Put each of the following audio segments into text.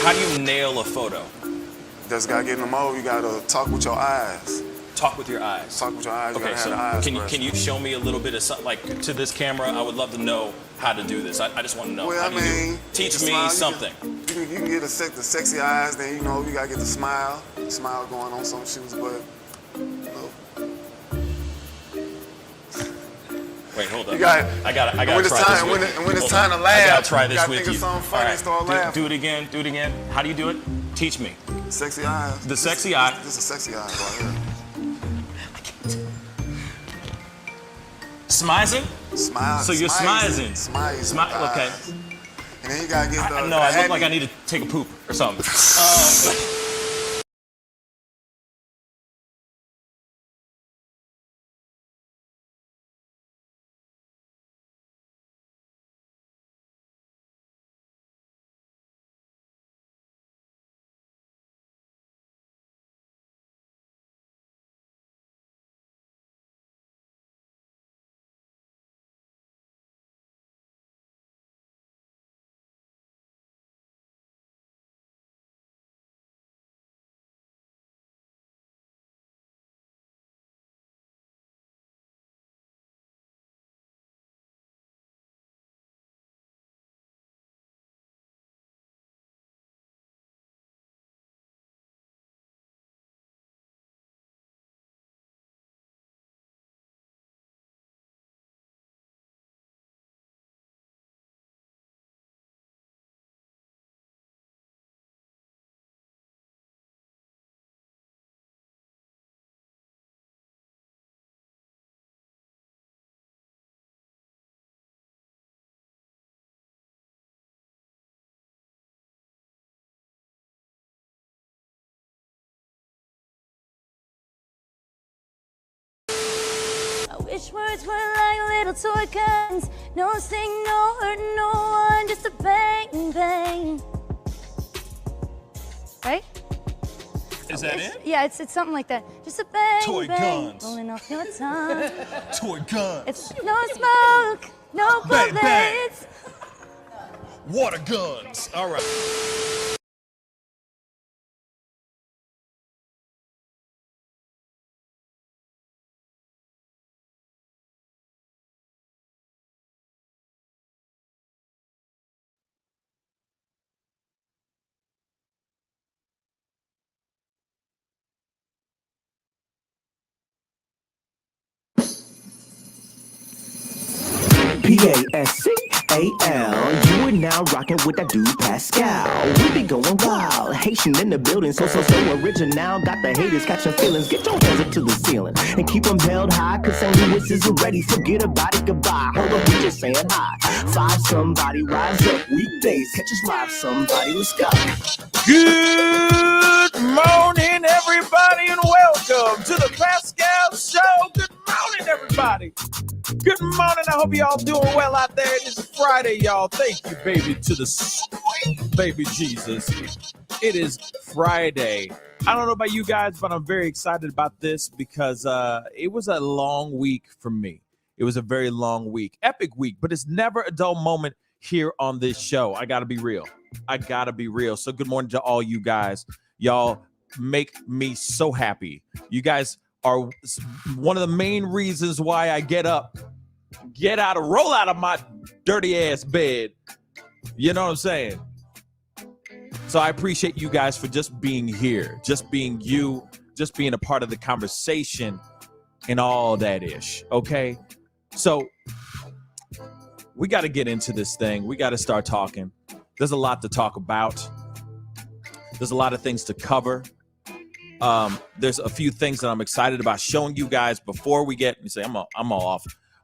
How do you nail a photo? Just gotta get in the mode. You gotta talk with your eyes. Talk with your eyes. Talk with your eyes. You Okay, gotta so have the eyes can you show me a little bit of something, like to this camera? I would love to know how to do this. I just want to know. Well, Teach me smile, something. You can get the sexy eyes. Then you gotta get the smile going on some shoes, but. Wait, hold up. I got to when it's try time, this. When it's time to laugh, I got to try this you with think you. of something funny and start laughing. Do it again. How do you do it? Teach me. Sexy eyes. The sexy eye. This is sexy eyes right here. Smizing? Smile. So you're smizing. Smile. Okay. And then you gotta get the. No, I look like I need to take a poop or something. Wish words were like little toy guns. No sting, no hurt, no one, just a bang, bang. Right? Is that it? Yeah, it's something like that. Just a bang, Toy bang, guns. rolling off your tongue. Toy guns. It's no smoke, no Bang, bang. bullets. Water guns. All right. Pascal, you are now rocking with that dude Pascal. We be going wild, Haitian in the building, so original. Got the haters catching feelings. Get your hands up to the ceiling and keep them held high, cause St. Louis is ready. Forget about it, goodbye. Hold up, we just saying hi. Five somebody, rise up. Weekdays, catch us live, somebody. Let's go. Good morning, everybody, and welcome to the Pascal Show. Good morning, everybody. Good morning. I hope y'all doing well out there. It is Friday, y'all. Thank you, baby, to the sweet baby Jesus. It is Friday. I don't know about you guys, but I'm very excited about this because it was a long week for me. It was a very long week, epic week, but it's never a dull moment here on this show. I got to be real. So good morning to all you guys. Y'all make me so happy. You guys are one of the main reasons why I roll out of my dirty ass bed. You know what I'm saying? So I appreciate you guys for just being here, just being you, just being a part of the conversation and all that ish. Okay. So we got to get into this thing. We got to start talking. There's a lot to talk about. There's a lot of things to cover. There's a few things that I'm excited about showing you guys before we get. You say I'm all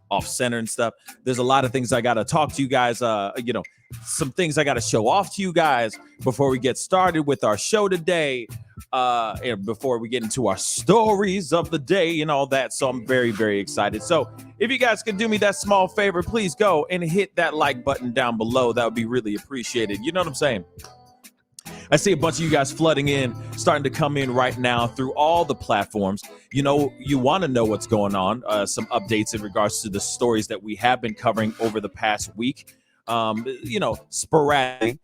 off center and stuff. There's a lot of things I got to talk to you guys. Some things I got to show off to you guys before we get started with our show today. And before we get into our stories of the day and all that. So I'm very, very excited. So if you guys could do me that small favor, please go and hit that like button down below. That would be really appreciated. You know what I'm saying? I see a bunch of you guys flooding in, starting to come in right now through all the platforms. You know, you want to know what's going on, some updates in regards to the stories that we have been covering over the past week. Sporadically,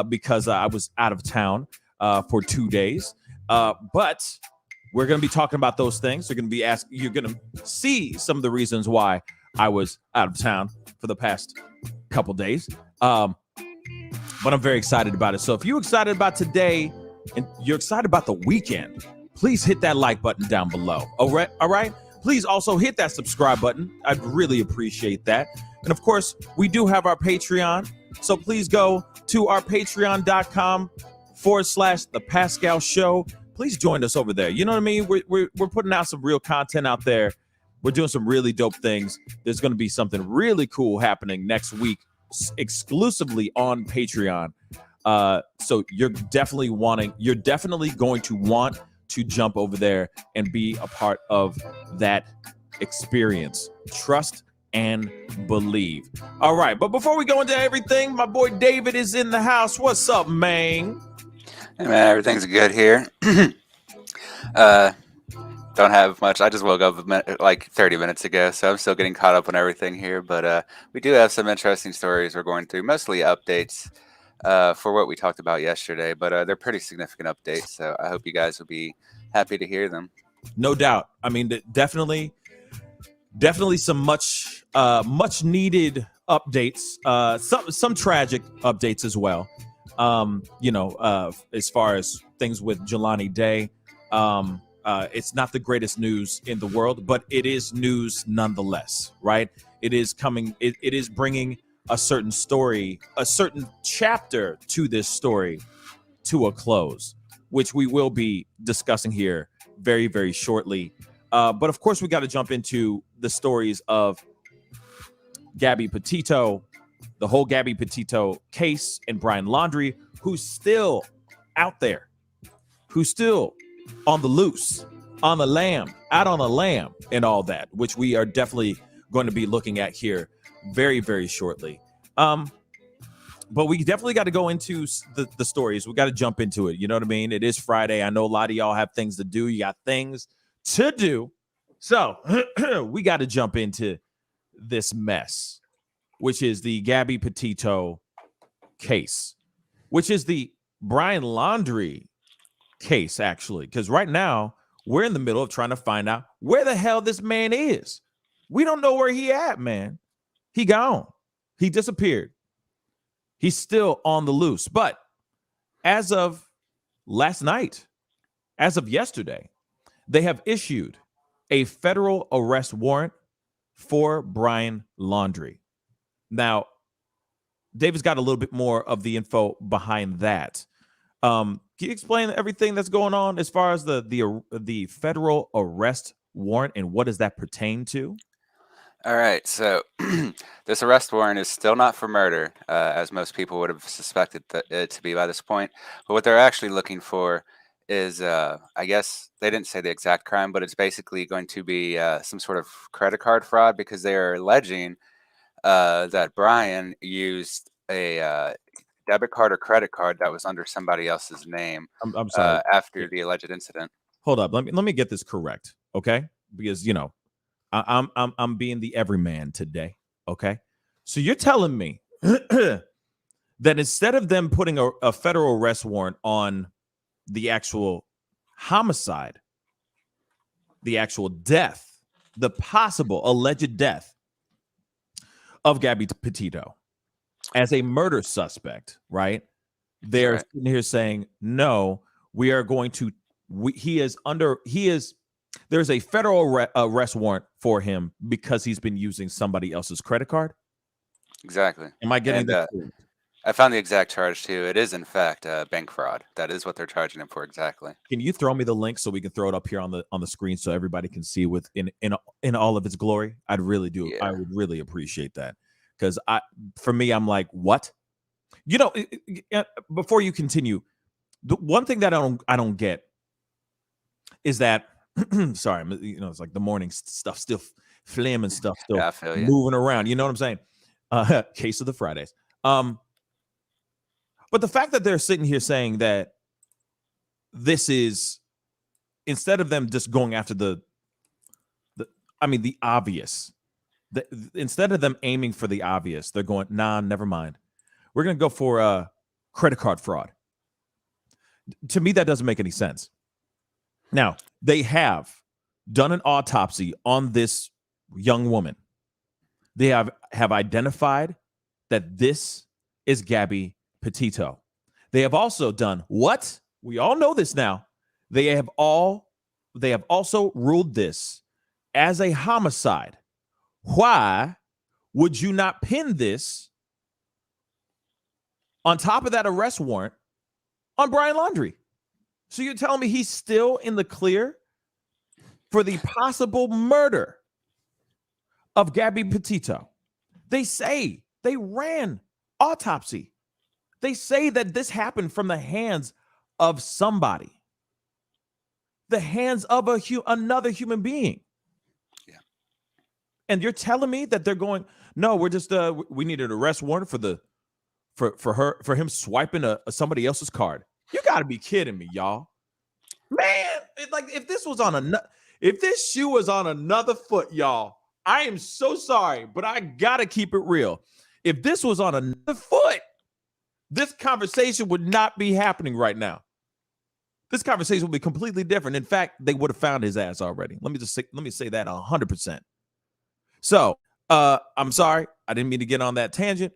because I was out of town for 2 days. But we're going to be talking about those things. You're going to see some of the reasons why I was out of town for the past couple days. But I'm very excited about it. So if you're excited about today and you're excited about the weekend, please hit that like button down below. All right. Please also hit that subscribe button. I'd really appreciate that. And of course, we do have our Patreon. So please go to our patreon.com/the Pascal Show. Please join us over there. You know what I mean? We're putting out some real content out there. We're doing some really dope things. There's going to be something really cool happening next week, exclusively on Patreon. So you're definitely going to want to jump over there and be a part of that experience. Trust and believe. All right, but before we go into everything, my boy David is in the house. What's up, man? Hey man, everything's good here. Don't have much. I just woke up like 30 minutes ago, so I'm still getting caught up on everything here. But we do have some interesting stories we're going through, mostly updates for what we talked about yesterday. But they're pretty significant updates, so I hope you guys will be happy to hear them. No doubt. I mean, definitely some much needed updates. Some tragic updates as well. As far as things with Jelani Day, it's not the greatest news in the world, but it is news nonetheless, right? It is coming. It is bringing a certain story, a certain chapter to this story to a close, which we will be discussing here very, very shortly. But of course, we got to jump into the stories of Gabby Petito, the whole Gabby Petito case, and Brian Laundrie, who's still out there, who's still on the loose, on the lam, out on a lamb, and all that, which we are definitely going to be looking at here very, very shortly. But we definitely got to go into the stories. We got to jump into it. You know what I mean? It is Friday. I know a lot of y'all have things to do. You got things to do. So we got to jump into this mess, which is the Gabby Petito case, which is the Brian Laundrie case, actually, because right now we're in the middle of trying to find out where the hell this man is. We don't know where he at, man. He gone. He disappeared. He's still on the loose. But as of last night, as of yesterday, they have issued a federal arrest warrant for Brian Laundrie. Now, David's got a little bit more of the info behind that. Can you explain everything that's going on as far as the federal arrest warrant and what does that pertain to? All right, so this arrest warrant is still not for murder, as most people would have suspected it to be by this point. But what they're actually looking for is, I guess they didn't say the exact crime, but it's basically going to be some sort of credit card fraud, because they are alleging that Brian used a debit card or credit card that was under somebody else's name. I'm sorry. After the alleged incident. Hold up. Let me get this correct, okay? Because I'm being the everyman today, okay? So you're telling me that instead of them putting a federal arrest warrant on the actual homicide, the actual death, the possible alleged death of Gabby Petito as a murder suspect, right? They're sitting here saying, no, we are going to, there's a federal arrest warrant for him because he's been using somebody else's credit card. Exactly. Am I getting that? I found the exact charge too. It is in fact bank fraud. That is what they're charging him for exactly. Can you throw me the link so we can throw it up here on the screen so everybody can see in all of its glory? I'd really do. Yeah. I would really appreciate that, because for me, I'm like, what? Before you continue, the one thing that I don't get is that sorry, it's like the morning stuff still phlegm and stuff still moving around. You know what I'm saying? Case of the Fridays. But the fact that they're sitting here saying that this is, instead of them just going after the obvious, instead of them aiming for the obvious, they're going, nah, never mind. We're going to go for credit card fraud. To me, that doesn't make any sense. Now, they have done an autopsy on this young woman. They have identified that this is Gabby Petito. They have also done what? We all know this now. They have also ruled this as a homicide. Why would you not pin this on top of that arrest warrant on Brian Laundrie? So you're telling me he's still in the clear for the possible murder of Gabby Petito? They say they ran autopsy. They say that this happened from the hands of somebody, the hands of another human being. Yeah. And you're telling me that they're going, no, we're just we need an arrest warrant for him swiping somebody else's card. You got to be kidding me, y'all. Man, if this shoe was on another foot, y'all, I am so sorry, but I got to keep it real. If this was on another foot, this conversation would not be happening right now. This conversation would be completely different. In fact, they would have found his ass already. Let me say that 100%. So, I'm sorry. I didn't mean to get on that tangent,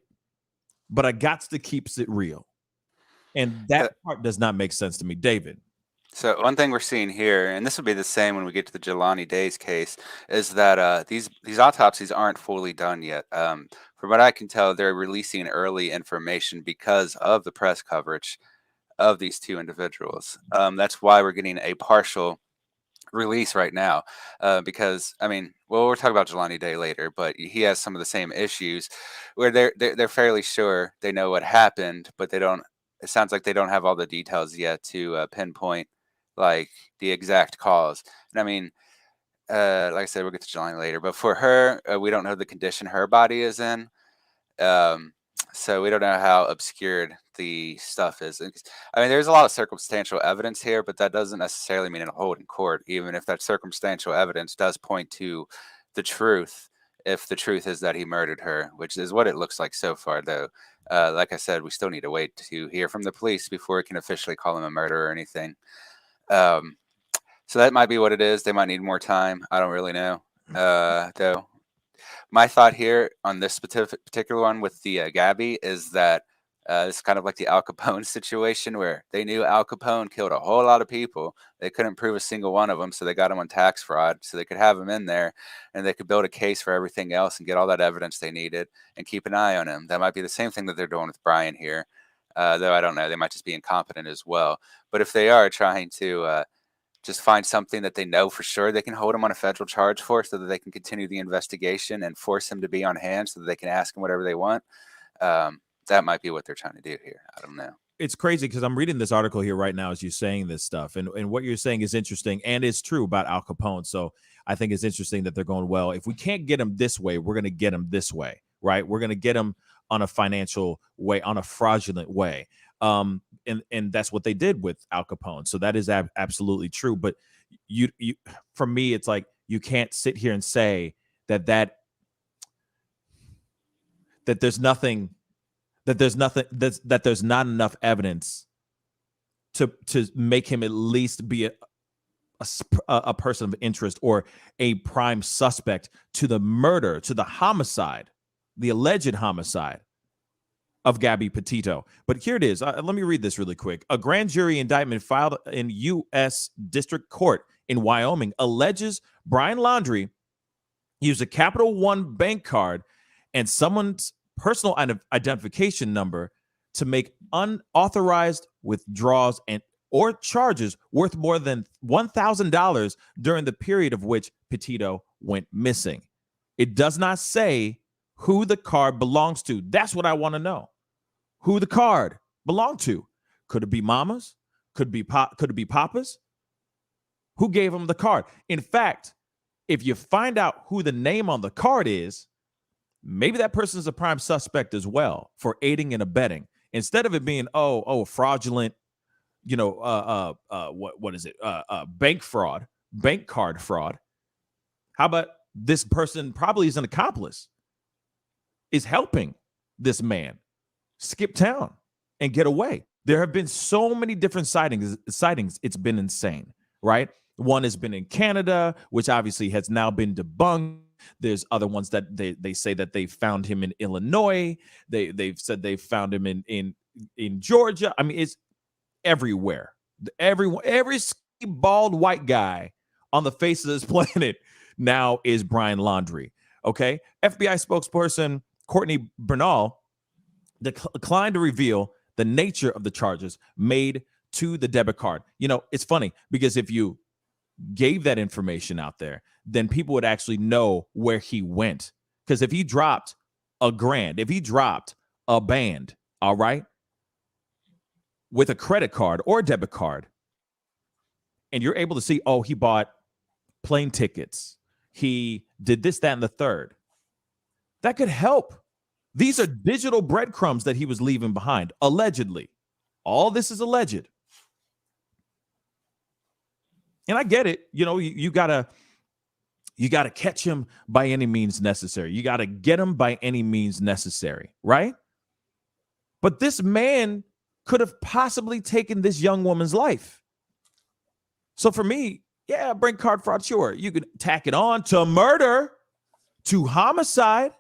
but I got to keep it real. And that part does not make sense to me. David. So one thing we're seeing here, and this will be the same when we get to the Jelani Days case, is that these autopsies aren't fully done yet. From what I can tell, they're releasing early information because of the press coverage of these two individuals. That's why we're getting a partial release right now, because we're talking about Jelani Day later, but he has some of the same issues where they're fairly sure they know what happened, but they don't. It sounds like they don't have all the details yet to pinpoint like the exact cause. And like I said, we'll get to Jelani later, but for her, we don't know the condition her body is in. So we don't know how obscured the stuff is. There's a lot of circumstantial evidence here, but that doesn't necessarily mean it'll hold in court, even if that circumstantial evidence does point to the truth, if the truth is that he murdered her, which is what it looks like so far, though. Like I said, we still need to wait to hear from the police before we can officially call him a murderer or anything. So that might be what it is. They might need more time. I don't really know, though. My thought here on this particular one with the Gabby is that it's kind of like the Al Capone situation where they knew Al Capone killed a whole lot of people. They couldn't prove a single one of them, so they got him on tax fraud, so they could have him in there, and they could build a case for everything else and get all that evidence they needed and keep an eye on him. That might be the same thing that they're doing with Brian here, though I don't know. They might just be incompetent as well. But if they are trying to just find something that they know for sure they can hold him on a federal charge for, so that they can continue the investigation and force him to be on hand so that they can ask him whatever they want. That might be what they're trying to do here. I don't know. It's crazy because I'm reading this article here right now as you're saying this stuff. And what you're saying is interesting and it's true about Al Capone. So I think it's interesting that they're going, well, if we can't get him this way, we're going to get him this way, right? We're going to get him on a financial way, on a fraudulent way. And that's what they did with Al Capone. So that is absolutely true. But you, for me, it's like you can't sit here and say that there's not enough evidence to make him at least be a person of interest or a prime suspect to the murder, to the homicide, the alleged homicide of Gabby Petito. But here it is. Let me read this really quick. A grand jury indictment filed in U.S. District Court in Wyoming alleges Brian Laundrie used a Capital One bank card and someone's personal identification number to make unauthorized withdrawals or charges worth more than $1,000 during the period of which Petito went missing. It does not say who the card belongs to. That's what I want to know. Who the card belonged to. Could it be mamas? Could it be papas? Who gave him the card? In fact, if you find out who the name on the card is, maybe that person is a prime suspect as well for aiding and abetting. Instead of it being fraudulent, what is it? Bank fraud, bank card fraud. How about this person probably is an accomplice, is helping this man skip town, and get away. There have been so many different sightings. It's been insane, right? One has been in Canada, which obviously has now been debunked. There's other ones that they say that they found him in Illinois. They've said they found him in Georgia. I mean, it's everywhere. Every bald white guy on the face of this planet now is Brian Laundrie. Okay, FBI spokesperson Courtney Bernal declined to reveal the nature of the charges made to the debit card. You know, it's funny because if you gave that information out there, then people would actually know where he went. Because if he dropped $1,000, if he dropped a band, all right, with a credit card or a debit card, and you're able to see, oh, he bought plane tickets, he did this, that, and the third, that could help. These are digital breadcrumbs that he was leaving behind, allegedly. All this is alleged. And I get it. You know, you gotta catch him by any means necessary. You gotta get him by any means necessary, right? But this man could have possibly taken this young woman's life. So for me, yeah, bring card fraud, sure. You could tack it on to murder, to homicide.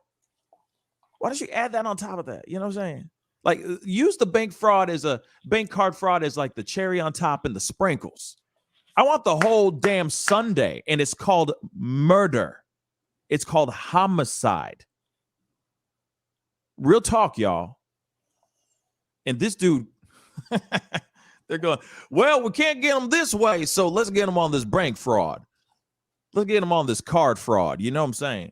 Why don't you add that on top of that? You know what I'm saying? Like, use the bank card fraud as like the cherry on top and the sprinkles. I want the whole damn sundae, and it's called murder. It's called homicide. Real talk, y'all. And this dude, they're going, well, we can't get him this way, so let's get him on this bank fraud. Let's get him on this card fraud. You know what I'm saying?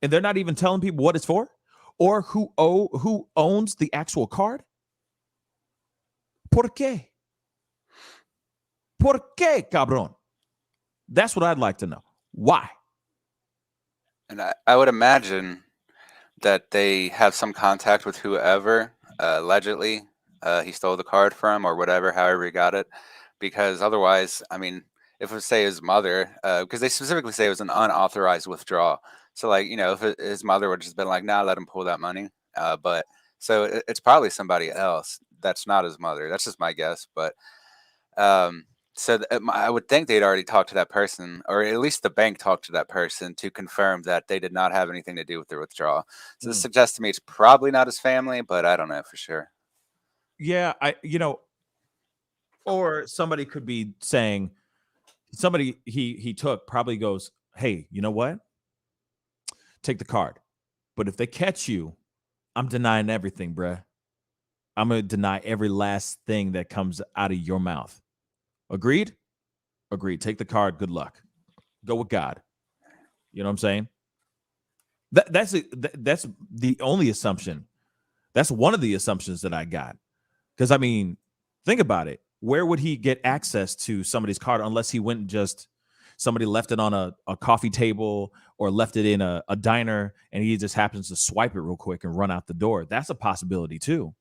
And they're not even telling people what it's for or who owns the actual card. ¿Por qué? ¿Por qué, cabrón? That's what I'd like to know. Why? And I would imagine that they have some contact with whoever allegedly he stole the card from or whatever, however he got it. Because otherwise, I mean, if it say his mother, because they specifically say it was an unauthorized withdrawal. So, like, you know, if his mother would have just been like, nah, let him pull that money. But so it's probably somebody else that's not his mother. That's just my guess. But so I would think they'd already talked to that person, or at least the bank talked to that person to confirm that they did not have anything to do with their withdrawal. So this suggests to me it's probably not his family, but I don't know for sure. Yeah, or somebody could be saying, somebody he took probably goes, hey, you know what? Take the card. But if they catch you, I'm denying everything, bruh. I'm going to deny every last thing that comes out of your mouth. Agreed? Agreed. Take the card. Good luck. Go with God. You know what I'm saying? That's the only assumption. That's one of the assumptions that I got. Because, I mean, think about it. Where would he get access to somebody's card unless he went and just somebody left it on a coffee table or left it in a diner and he just happens to swipe it real quick and run out the door? That's a possibility too.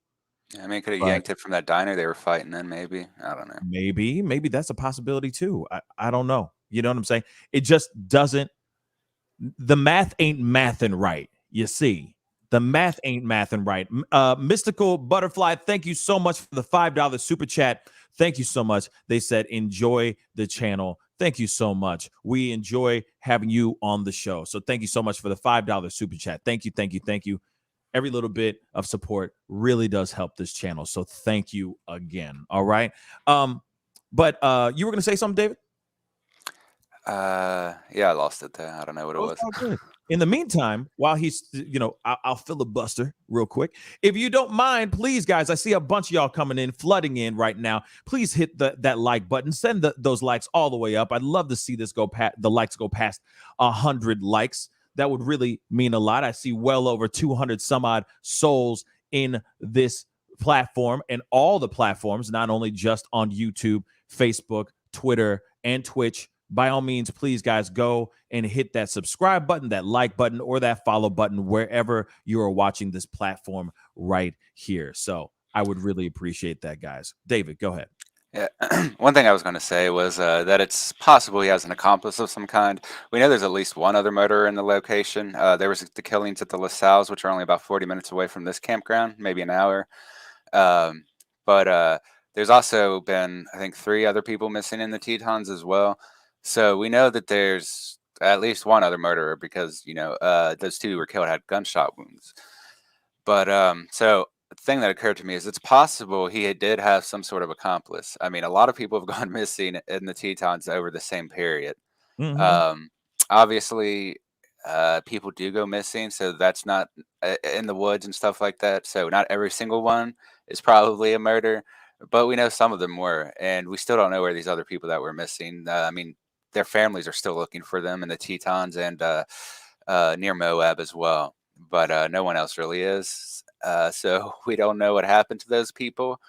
Yeah, I mean, could have yanked it from that diner they were fighting in, maybe. I don't know. Maybe that's a possibility too. I don't know. You know what I'm saying? It just doesn't. The math ain't mathing right. You see, the math ain't mathing right. Mystical Butterfly, thank you so much for the $5 super chat. Thank you so much. They said, enjoy the channel. Thank you so much. We enjoy having you on the show. So thank you so much for the $5 super chat. Thank you, thank you, thank you. Every little bit of support really does help this channel. So thank you again. All right. But you were going to say something, David? Yeah, I lost it there. I don't know what it was. Good. In the meantime, while he's, I'll filibuster real quick. If you don't mind, please, guys, I see a bunch of y'all coming in, flooding in right now. Please hit that like button. Send those likes all the way up. I'd love to see this the likes go past 100 likes. That would really mean a lot. I see well over 200 some odd souls in this platform and all the platforms, not only just on YouTube, Facebook, Twitter, and Twitch. By all means, please, guys, go and hit that subscribe button, that like button, or that follow button wherever you are watching this platform right here. So I would really appreciate that, guys. David, go ahead. Yeah, one thing I was going to say was that it's possible he has an accomplice of some kind. We know there's at least one other murderer in the location. There was the killings at the LaSalle's, which are only about 40 minutes away from this campground, maybe an hour. But there's also been, I think, 3 other people missing in the Tetons as well. So we know that there's at least one other murderer because, those 2 were killed, had gunshot wounds. But so the thing that occurred to me is it's possible he did have some sort of accomplice. I mean, a lot of people have gone missing in the Tetons over the same period. Um, Obviously, people do go missing, so that's not in the woods and stuff like that. So not every single one is probably a murder, but we know some of them were, and we still don't know where these other people that were missing. I mean, their families are still looking for them in the Tetons and near Moab as well, but no one else really is. So we don't know what happened to those people.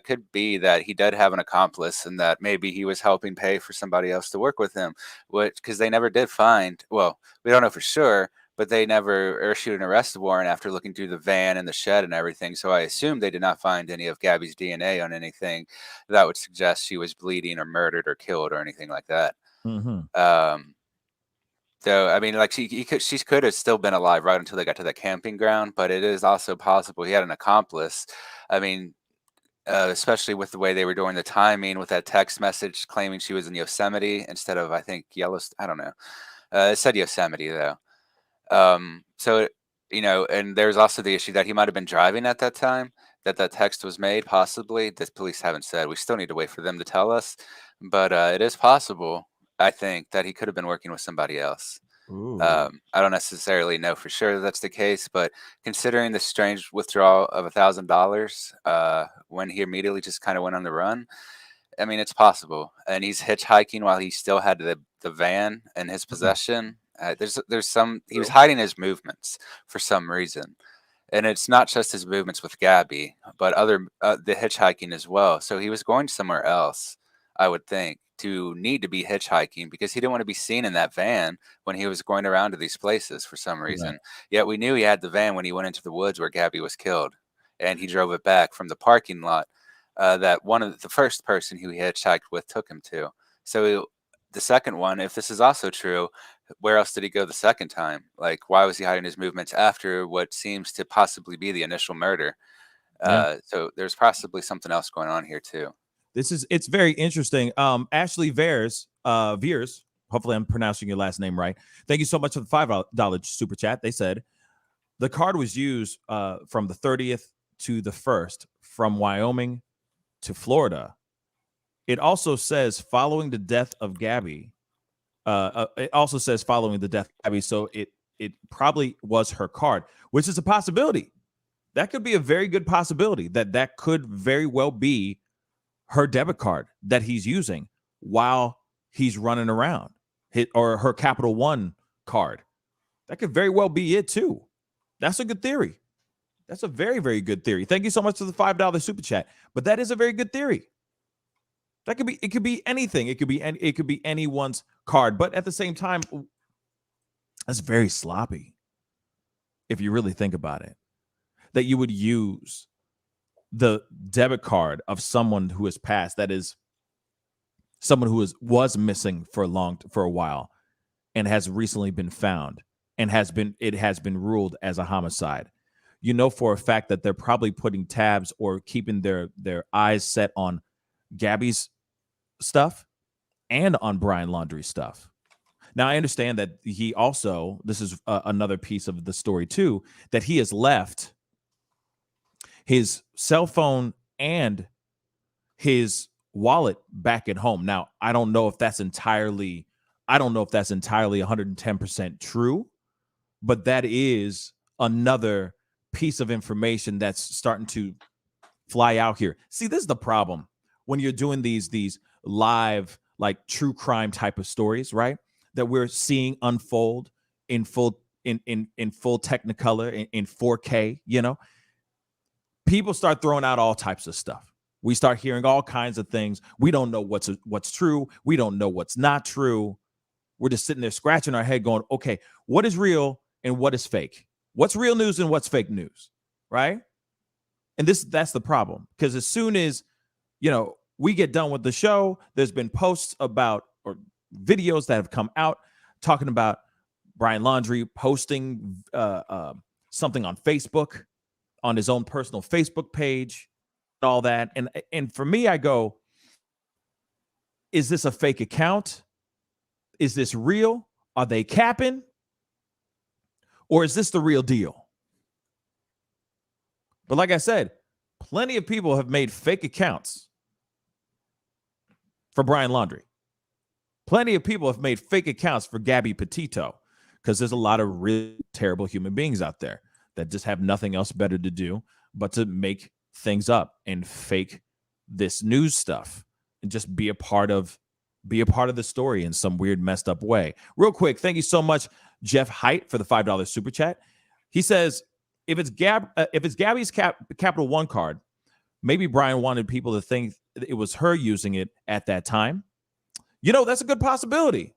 Could be that he did have an accomplice and that maybe he was helping pay for somebody else to work with him, which because they never did find, well, we don't know for sure, but they never issued an arrest warrant after looking through the van and the shed and everything. So I assume they did not find any of Gabby's DNA on anything that would suggest she was bleeding or murdered or killed or anything like that. So I mean, like she could have still been alive right until they got to the camping ground, but it is also possible he had an accomplice. I mean, especially with the way they were doing the timing with that text message claiming she was in Yosemite instead of, I think, Yellowstone. I don't know. It said Yosemite though. So and there's also the issue that he might have been driving at that time that text was made. Possibly, the police haven't said. We still need to wait for them to tell us, but it is possible. I think that he could have been working with somebody else. I don't necessarily know for sure that's the case, but considering the strange withdrawal of $1,000 when he immediately just kind of went on the run, I mean, it's possible. And he's hitchhiking while he still had the van in his possession. There's some, he was hiding his movements for some reason. And it's not just his movements with Gabby, but the hitchhiking as well. So he was going somewhere else, I would think, to need to be hitchhiking because he didn't want to be seen in that van when he was going around to these places for some reason. Right. Yet we knew he had the van when he went into the woods where Gabby was killed, and he drove it back from the parking lot that one of the first person who he hitchhiked with took him to. So the second one, if this is also true, where else did he go the second time? Like, why was he hiding his movements after what seems to possibly be the initial murder? So there's possibly something else going on here too. It's very interesting. Ashley Veers, hopefully I'm pronouncing your last name right. Thank you so much for the $5 super chat. They said the card was used from the 30th to the 1st from Wyoming to Florida. It also says following the death of Gabby. It also says following the death of Gabby. So it probably was her card, which is a possibility. That could be a very good possibility that could very well be her debit card that he's using while he's running around, or her Capital One card. That could very well be it too. That's a good theory. That's a very, very good theory. Thank you so much for the $5 super chat. But that is a very good theory. It could be anything. It could be anyone's card. But at the same time, that's very sloppy. If you really think about it, that you would use the debit card of someone who has passed, that is someone who was missing for a while and has recently been found and it has been ruled as a homicide. You know for a fact that they're probably putting tabs or keeping their eyes set on Gabby's stuff and on Brian Laundrie's stuff. Now, I understand that he also, this is another piece of the story too, that he has left his cell phone and his wallet back at home. Now, I don't know if that's entirely 110% true, but that is another piece of information that's starting to fly out here. See, this is the problem when you're doing these live, like true crime type of stories, right? That we're seeing unfold in full Technicolor in 4K, people start throwing out all types of stuff. We start hearing all kinds of things. We don't know what's true. We don't know what's not true. We're just sitting there scratching our head going, okay, what is real and what is fake? What's real news and what's fake news, right? And that's the problem. Because as soon as, we get done with the show, there's been posts about or videos that have come out talking about Brian Laundrie posting something on Facebook on his own personal Facebook page, all that. And for me, I go, is this a fake account? Is this real? Are they capping? Or is this the real deal? But like I said, plenty of people have made fake accounts for Brian Laundrie. Plenty of people have made fake accounts for Gabby Petito, because there's a lot of really terrible human beings out there that just have nothing else better to do but to make things up and fake this news stuff and just be a part of the story in some weird, messed up way. Real quick, thank you so much, Jeff Height, for the $5 super chat. He says, if it's Gabby's Capital One card, maybe Brian wanted people to think it was her using it at that time. You know, that's a good possibility.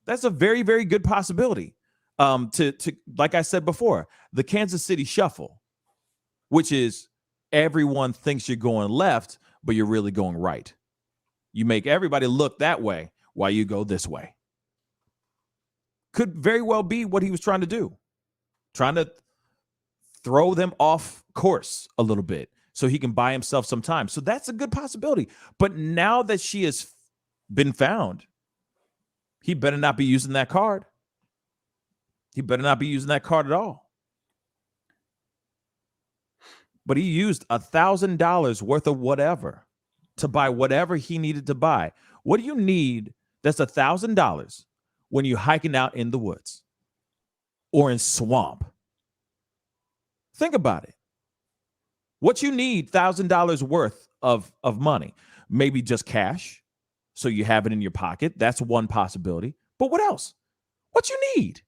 That's a very, very good possibility. To like I said before, the Kansas City Shuffle, which is everyone thinks you're going left, but you're really going right. You make everybody look that way while you go this way. Could very well be what he was trying to do. Trying to throw them off course a little bit so he can buy himself some time. So that's a good possibility. But now that she has been found, he better not be using that card. He better not be using that card at all. But he used $1,000 worth of whatever to buy whatever he needed to buy. What do you need that's $1,000 when you're hiking out in the woods or in swamp? Think about it. What you need $1,000 worth of money, maybe just cash, so you have it in your pocket. That's one possibility. But what else? What you need?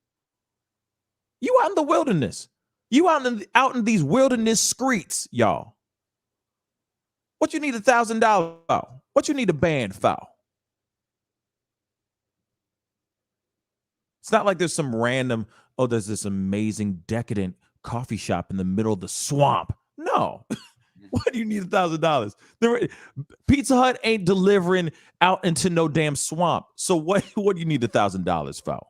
You out in the wilderness. You out in these wilderness streets, y'all. What you need $1,000 for? What you need a band for? It's not like there's some random, there's this amazing decadent coffee shop in the middle of the swamp. No. Why do you need $1,000? Pizza Hut ain't delivering out into no damn swamp. So what do you need $1,000 for?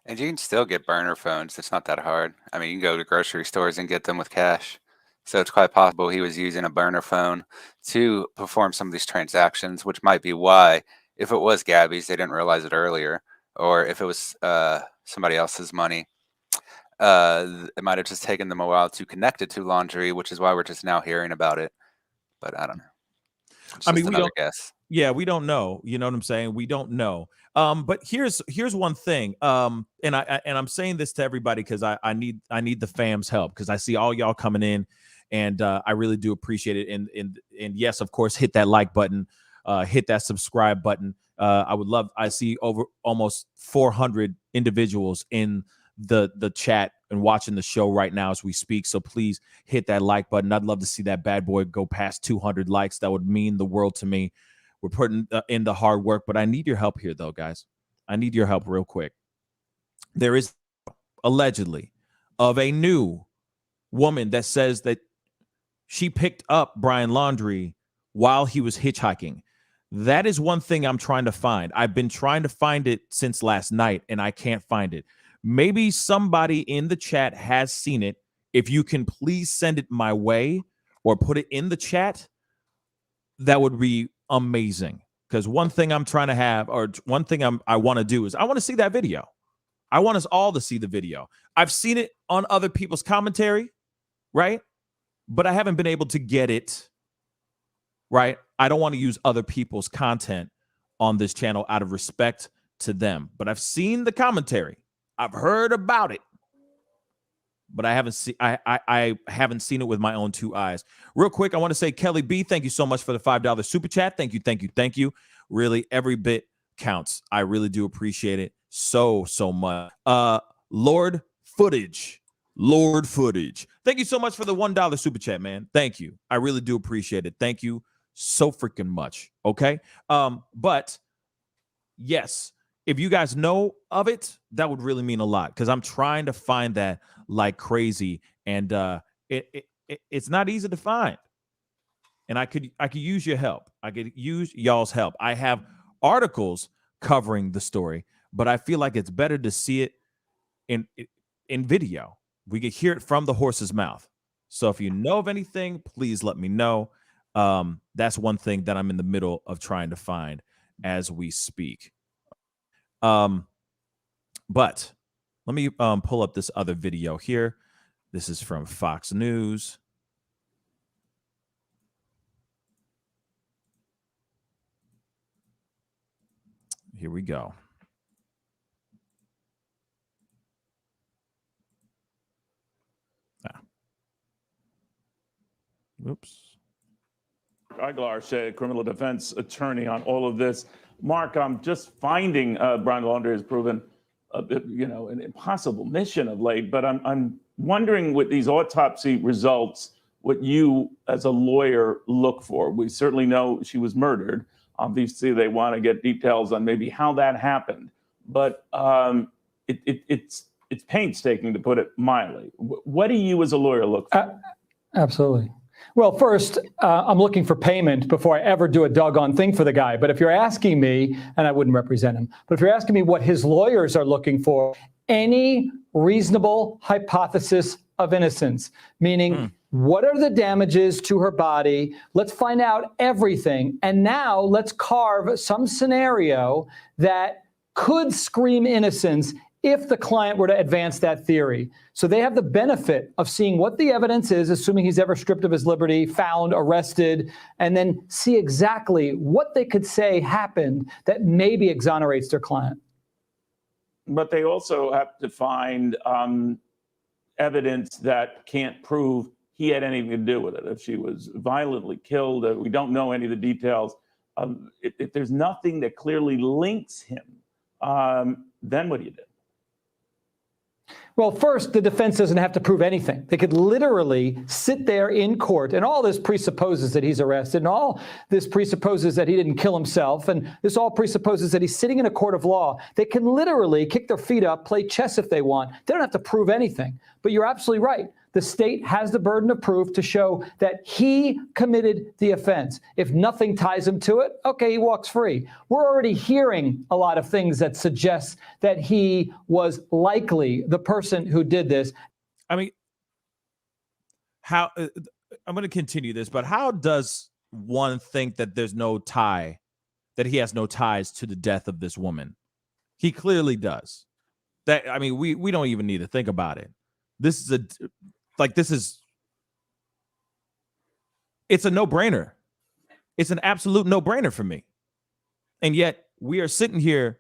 And you can still get burner phones. It's not that hard. I mean, you can go to grocery stores and get them with cash. So it's quite possible he was using a burner phone to perform some of these transactions, which might be why, if it was Gabby's, they didn't realize it earlier, or if it was somebody else's money, it might have just taken them a while to connect it to Laundrie, which is why we're just now hearing about it. But I don't know. I mean, we don't guess. Yeah, we don't know. You know what I'm saying? We don't know. But here's one thing. And I'm saying this to everybody because I need the fam's help, because I see all y'all coming in, and I really do appreciate it. And yes, of course, hit that like button, hit that subscribe button. I see over almost 400 individuals in the chat and watching the show right now as we speak. So please hit that like button. I'd love to see that bad boy go past 200 likes. That would mean the world to me. We're putting in the hard work, but I need your help here, though, guys. I need your help real quick. There is allegedly of a new woman that says that she picked up Brian Laundrie while he was hitchhiking. That is one thing I'm trying to find. I've been trying to find it since last night, and I can't find it. Maybe somebody in the chat has seen it. If you can please send it my way or put it in the chat, that would be amazing. Because one thing I'm trying to have, or one thing I want to do, is I want to see that video. I want us all to see the video. I've seen it on other people's commentary, right? But I haven't been able to get it, right? I don't want to use other people's content on this channel out of respect to them. But I've seen the commentary. I've heard about it, but I haven't seen. I haven't seen it with my own two eyes. Real quick, I want to say, Kelly B, thank you so much for the $5 super chat. Thank you. Really, every bit counts. I really do appreciate it so much. Lord Footage. Thank you so much for the $1 super chat, man. Thank you. I really do appreciate it. Thank you so freaking much. Okay. But yes. If you guys know of it, that would really mean a lot, because I'm trying to find that like crazy, and it's not easy to find. And I could use your help. I could use y'all's help. I have articles covering the story, but I feel like it's better to see it in video. We could hear it from the horse's mouth. So if you know of anything, please let me know. That's one thing that I'm in the middle of trying to find as we speak. But let me pull up this other video here. This is from Fox News. Here we go. Oops. Aguilar, criminal defense attorney on all of this. Mark, I'm just finding Brian Laundrie has proven, an impossible mission of late. But I'm wondering with these autopsy results, what you as a lawyer look for. We certainly know she was murdered. Obviously, they want to get details on maybe how that happened. But it's painstaking, to put it mildly. What do you as a lawyer look for? Absolutely. Well, first, I'm looking for payment before I ever do a doggone thing for the guy. But if you're asking me, and I wouldn't represent him, but if you're asking me what his lawyers are looking for, any reasonable hypothesis of innocence, meaning what are the damages to her body? Let's find out everything. And now let's carve some scenario that could scream innocence if the client were to advance that theory. So they have the benefit of seeing what the evidence is, assuming he's ever stripped of his liberty, found, arrested, and then see exactly what they could say happened that maybe exonerates their client. But they also have to find evidence that can't prove he had anything to do with it. If she was violently killed, we don't know any of the details. If there's nothing that clearly links him, then what do you do? Well, first, the defense doesn't have to prove anything. They could literally sit there in court, and all this presupposes that he's arrested, and all this presupposes that he didn't kill himself, and this all presupposes that he's sitting in a court of law. They can literally kick their feet up, play chess if they want. They don't have to prove anything. But you're absolutely right. The state has the burden of proof to show that he committed the offense. If nothing ties him to it, okay, he walks free. We're already hearing a lot of things that suggest that he was likely the person who did this. I mean, how I'm going to continue this, but how does one think that there's no tie, that he has no ties to the death of this woman? He clearly does. That, I mean, we don't even need to think about it. It's a no-brainer. It's an absolute no-brainer for me. And yet we are sitting here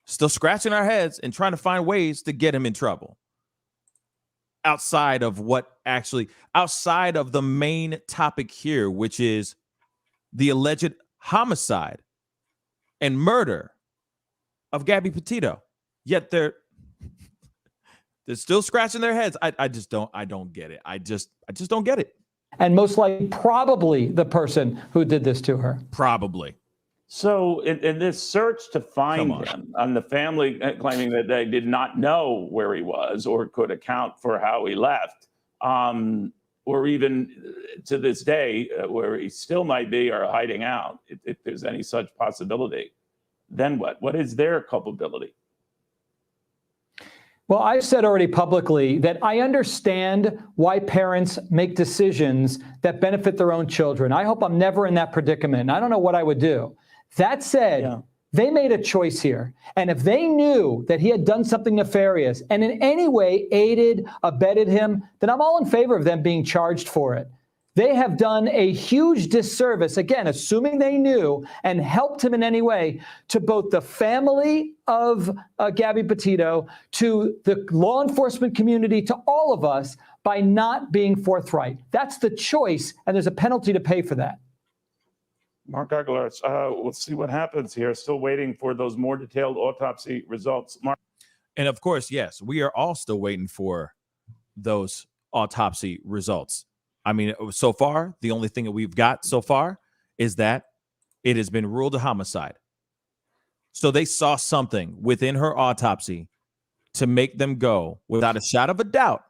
still scratching our heads and trying to find ways to get him in trouble. Outside of the main topic here, which is the alleged homicide and murder of Gabby Petito. Yet they're still scratching their heads. I don't get it. I just don't get it. And most likely, probably the person who did this to her. Probably. So in this search to find him, and the family claiming that they did not know where he was or could account for how he left, or even to this day where he still might be or hiding out, if there's any such possibility, then what? What is their culpability? Well, I've said already publicly that I understand why parents make decisions that benefit their own children. I hope I'm never in that predicament. I don't know what I would do. That said, they made a choice here. And if they knew that he had done something nefarious and in any way aided, abetted him, then I'm all in favor of them being charged for it. They have done a huge disservice, again, assuming they knew and helped him in any way, to both the family of Gabby Petito, to the law enforcement community, to all of us, by not being forthright. That's the choice, and there's a penalty to pay for that. Mark Aguilar, we'll see what happens here. Still waiting for those more detailed autopsy results. Mark. And of course, yes, we are all still waiting for those autopsy results. I mean, so far, the only thing that we've got so far is that it has been ruled a homicide. So they saw something within her autopsy to make them go, without a shadow of a doubt,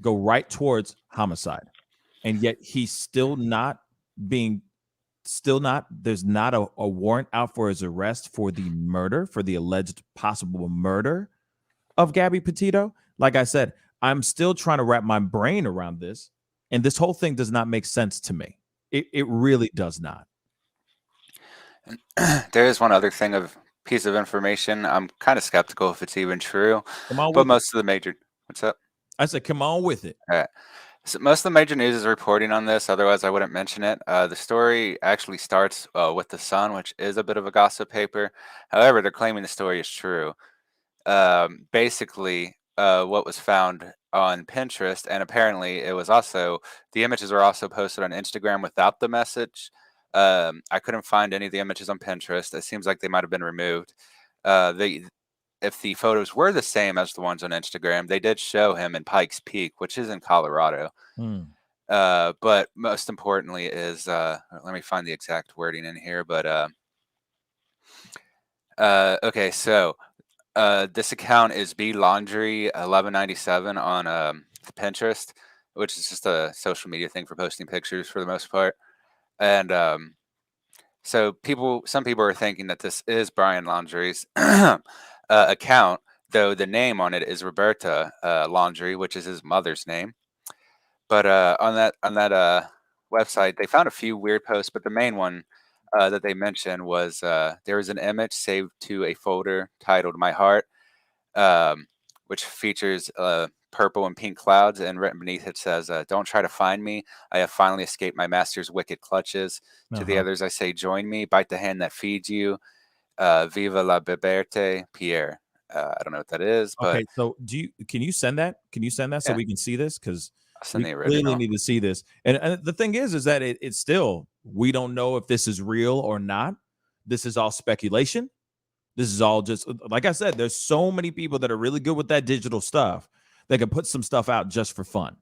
go right towards homicide. And yet he's still not, there's not a warrant out for his arrest for the murder, for the alleged possible murder of Gabby Petito. Like I said, I'm still trying to wrap my brain around this, and this whole thing does not make sense to me. It really does not. There is one other piece of information. I'm kind of skeptical if it's even true, Come on but with it. most of the major. What's up? I said, come on with it. All right. So most of the major news is reporting on this. Otherwise, I wouldn't mention it. The story actually starts with the Sun, which is a bit of a gossip paper. However, they're claiming the story is true. Basically, what was found on Pinterest, and apparently it was also, the images were also posted on Instagram without the message. I couldn't find any of the images on Pinterest. It seems like they might have been removed. If the photos were the same as the ones on Instagram, they did show him in Pikes Peak, which is in Colorado. But most importantly is, let me find the exact wording in here. But okay, so this account is Laundrie 1197 on Pinterest, which is just a social media thing for posting pictures for the most part. And so some people are thinking that this is Brian Laundrie's account, though the name on it is Roberta Laundrie, which is his mother's name. But on that website, they found a few weird posts, but the main one that they mentioned was there was an image saved to a folder titled "My Heart," which features purple and pink clouds, and written beneath it says, "Don't try to find me. I have finally escaped my master's wicked clutches. To the others I say, join me. Bite the hand that feeds you. Viva la liberté, Pierre." I don't know what that is, but okay. So can you send that? Can you send that so Yeah. we can see this? Because send we the really original. need to see this. And the thing is that it's still, we don't know if this is real or not. This is all speculation. This is all just, like I said, there's so many people that are really good with that digital stuff. They can put some stuff out just for fun,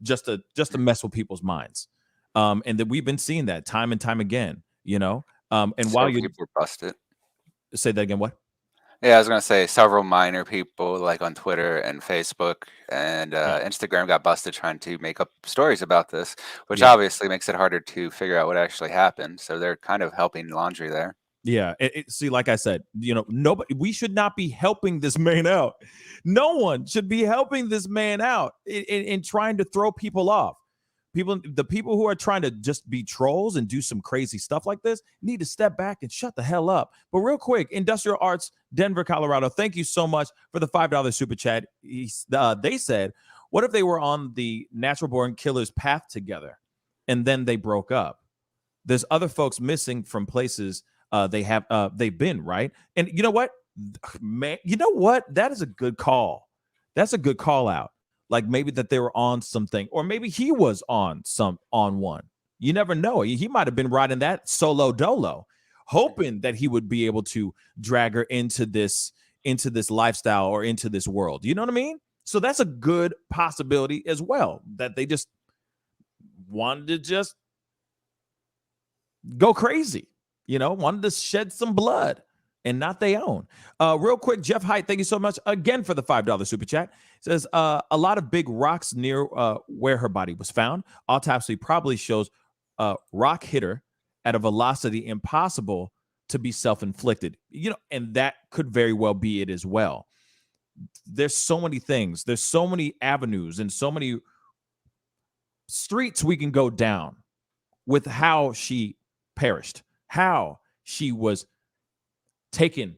just to mess with people's minds. And that we've been seeing that time and time again, you know. And while Several you people were busted. say that again, what? Yeah, I was gonna say several minor people, like on Twitter and Facebook and Instagram, got busted trying to make up stories about this, which Yeah. obviously makes it harder to figure out what actually happened. So they're kind of helping Laundrie there. Yeah. See, like I said, you know, nobody, we should not be helping this man out. No one should be helping this man out in trying to throw people off. The people who are trying to just be trolls and do some crazy stuff like this need to step back and shut the hell up. But real quick, Industrial Arts, Denver, Colorado, thank you so much for the $5 super chat. They said, what if they were on the Natural Born Killers path together and then they broke up? There's other folks missing from places they've been, right? And you know what, man, you know what? That is a good call. That's a good call out. Like maybe that they were on something, or maybe he was on one. You never know. He might have been riding that solo dolo, hoping that he would be able to drag her into this lifestyle or into this world. You know what I mean? So that's a good possibility as well, that they just wanted to just go crazy, you know, wanted to shed some blood and not they own. Real quick, Jeff Height, thank you so much again for the $5 super chat. Says a lot of big rocks near where her body was found. Autopsy probably shows rock hit her at a velocity impossible to be self-inflicted. You know, and that could very well be it as well. There's so many things. There's so many avenues and so many streets we can go down with how she perished, how she was taken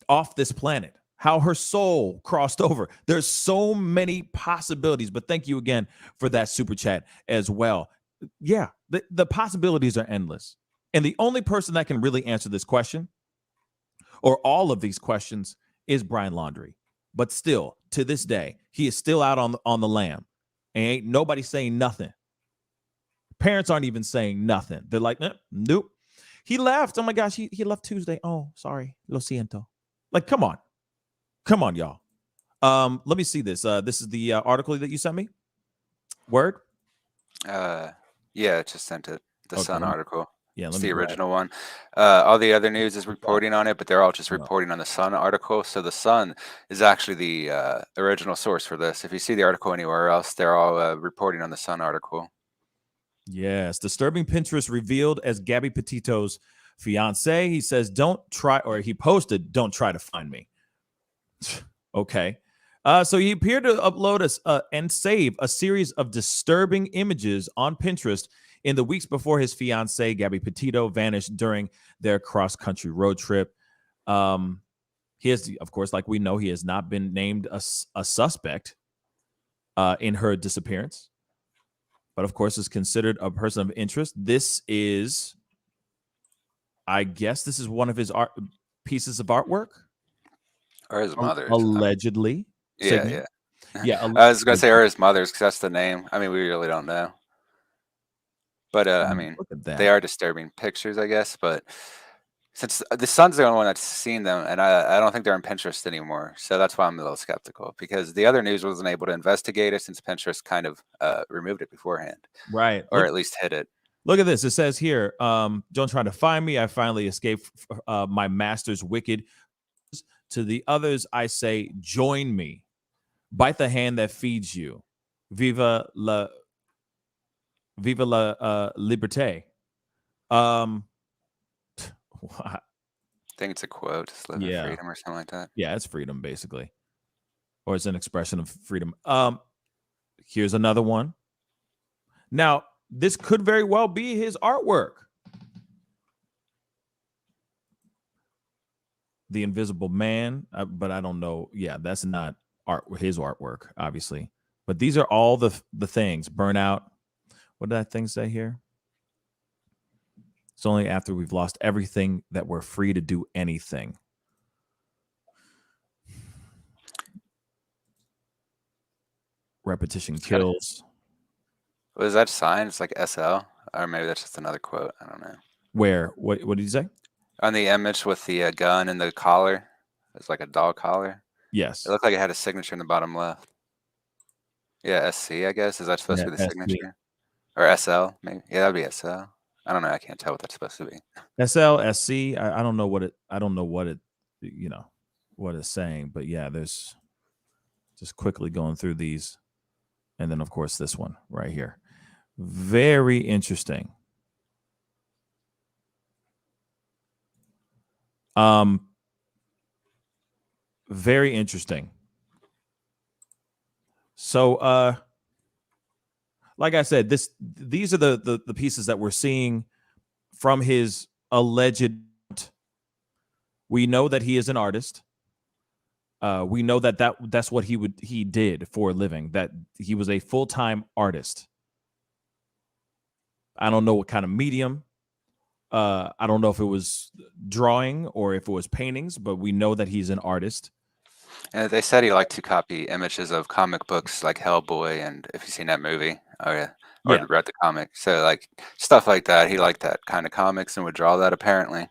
off this planet, how her soul crossed over. There's so many possibilities, but thank you again for that super chat as well. Yeah, the possibilities are endless. And the only person that can really answer this question, or all of these questions, is Brian Laundrie. But still, to this day, he is still out on the lam. And ain't nobody saying nothing. Parents aren't even saying nothing. They're like, nope. He left. Oh my gosh, he left Tuesday. Oh, sorry. Lo siento. Like, come on. Come on, y'all. Let me see this. This is the article that you sent me. Word? Yeah, I just sent it. The Okay, Sun article. Yeah, It's the original one. All the other news is reporting on it, but they're all just reporting on the Sun article. So the Sun is actually the original source for this. If you see the article anywhere else, they're all reporting on the Sun article. Yes, disturbing Pinterest revealed as Gabby Petito's fiance. He says, don't try, or he posted, don't try to find me. Okay. So he appeared to upload and save a series of disturbing images on Pinterest in the weeks before his fiancee, Gabby Petito, vanished during their cross-country road trip. He has, of course, like we know, he has not been named a suspect in her disappearance, but of course is considered a person of interest. This is, I guess, this is one of his pieces of artwork, Or his mother's. allegedly. Yeah. Yeah. I was gonna say or his mother's because that's the name. I mean, we really don't know. But I mean, look at that. they are disturbing pictures, I guess. But since the son's the only one that's seen them, and I don't think they're on Pinterest anymore, so that's why I'm a little skeptical. Because the other news wasn't able to investigate it since Pinterest kind of removed it beforehand, right? Or at least hid it. Look at this. It says here, don't try to find me. I finally escaped my master's wicked. To the others, I say, join me. Bite the hand that feeds you. Viva la liberté. I think it's a quote. Just live in freedom or something like that. Yeah, it's freedom, basically. Or it's an expression of freedom. Here's another one. Now, this could very well be his artwork. The Invisible Man, but I don't know. Yeah, that's not his artwork, obviously. But these are all the things. Burnout. What did that thing say here? It's only after we've lost everything that we're free to do anything. Repetition kills. Was that sign? It's like SL, or maybe that's just another quote. I don't know. Where? What did you say? On the image with the gun and the collar, it's like a dog collar. Yes. It looked like it had a signature in the bottom left. Yeah, SC, I guess. Is that supposed to be the signature? Or SL, maybe? Yeah, that'd be SL. I don't know. I can't tell what that's supposed to be. SL, SC. I don't know what it. I don't know what it. You know, what it's saying. But yeah, there's just quickly going through these, and then of course this one right here. Very interesting. Very interesting. So like I said, these are the pieces that we're seeing from his alleged. We know that he is an artist. We know that's what he did for a living, that he was a full-time artist. I don't know what kind of medium. I don't know if it was drawing or if it was paintings, but we know that he's an artist. And they said he liked to copy images of comic books like Hellboy, and if you've seen that movie, or read the comic. So like stuff like that. He liked that kind of comics and would draw that apparently.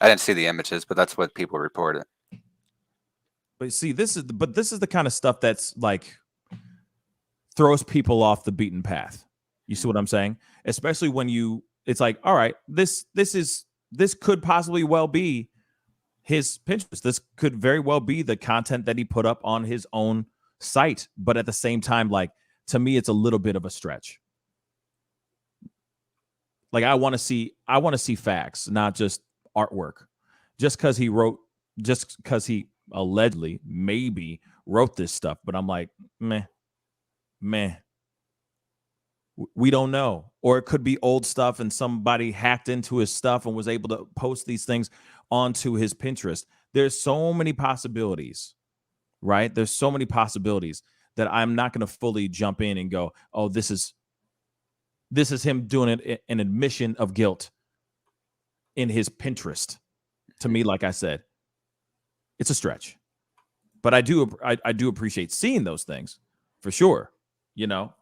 I didn't see the images, but that's what people reported. But see, this is the kind of stuff that's like throws people off the beaten path. You see what I'm saying? Especially when it's like, all right, this could possibly well be his Pinterest. This could very well be the content that he put up on his own site. But at the same time, like, to me, it's a little bit of a stretch. Like, I want to see facts, not just artwork. Just because he allegedly maybe wrote this stuff, but I'm like, meh. We don't know. Or it could be old stuff and somebody hacked into his stuff and was able to post these things onto his Pinterest. There's so many possibilities, right? There's so many possibilities that I'm not going to fully jump in and go, oh, this is him doing it, an admission of guilt in his Pinterest. To me, like I said, it's a stretch. But I do appreciate seeing those things for sure, you know.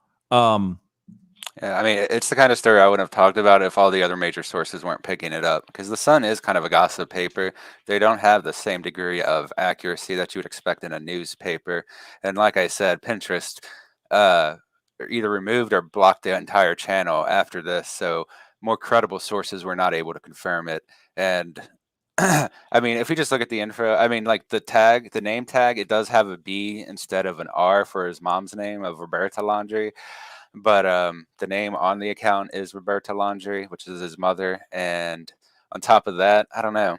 Yeah, I mean, it's the kind of story I wouldn't have talked about if all the other major sources weren't picking it up. Because The Sun is kind of a gossip paper. They don't have the same degree of accuracy that you would expect in a newspaper. And like I said, Pinterest either removed or blocked the entire channel after this. So more credible sources were not able to confirm it. And I mean, if we just look at the info, I mean, like the name tag, it does have a B instead of an R for his mom's name of Roberta Laundrie. But the name on the account is Roberta Laundrie, which is his mother. And on top of that, I don't know.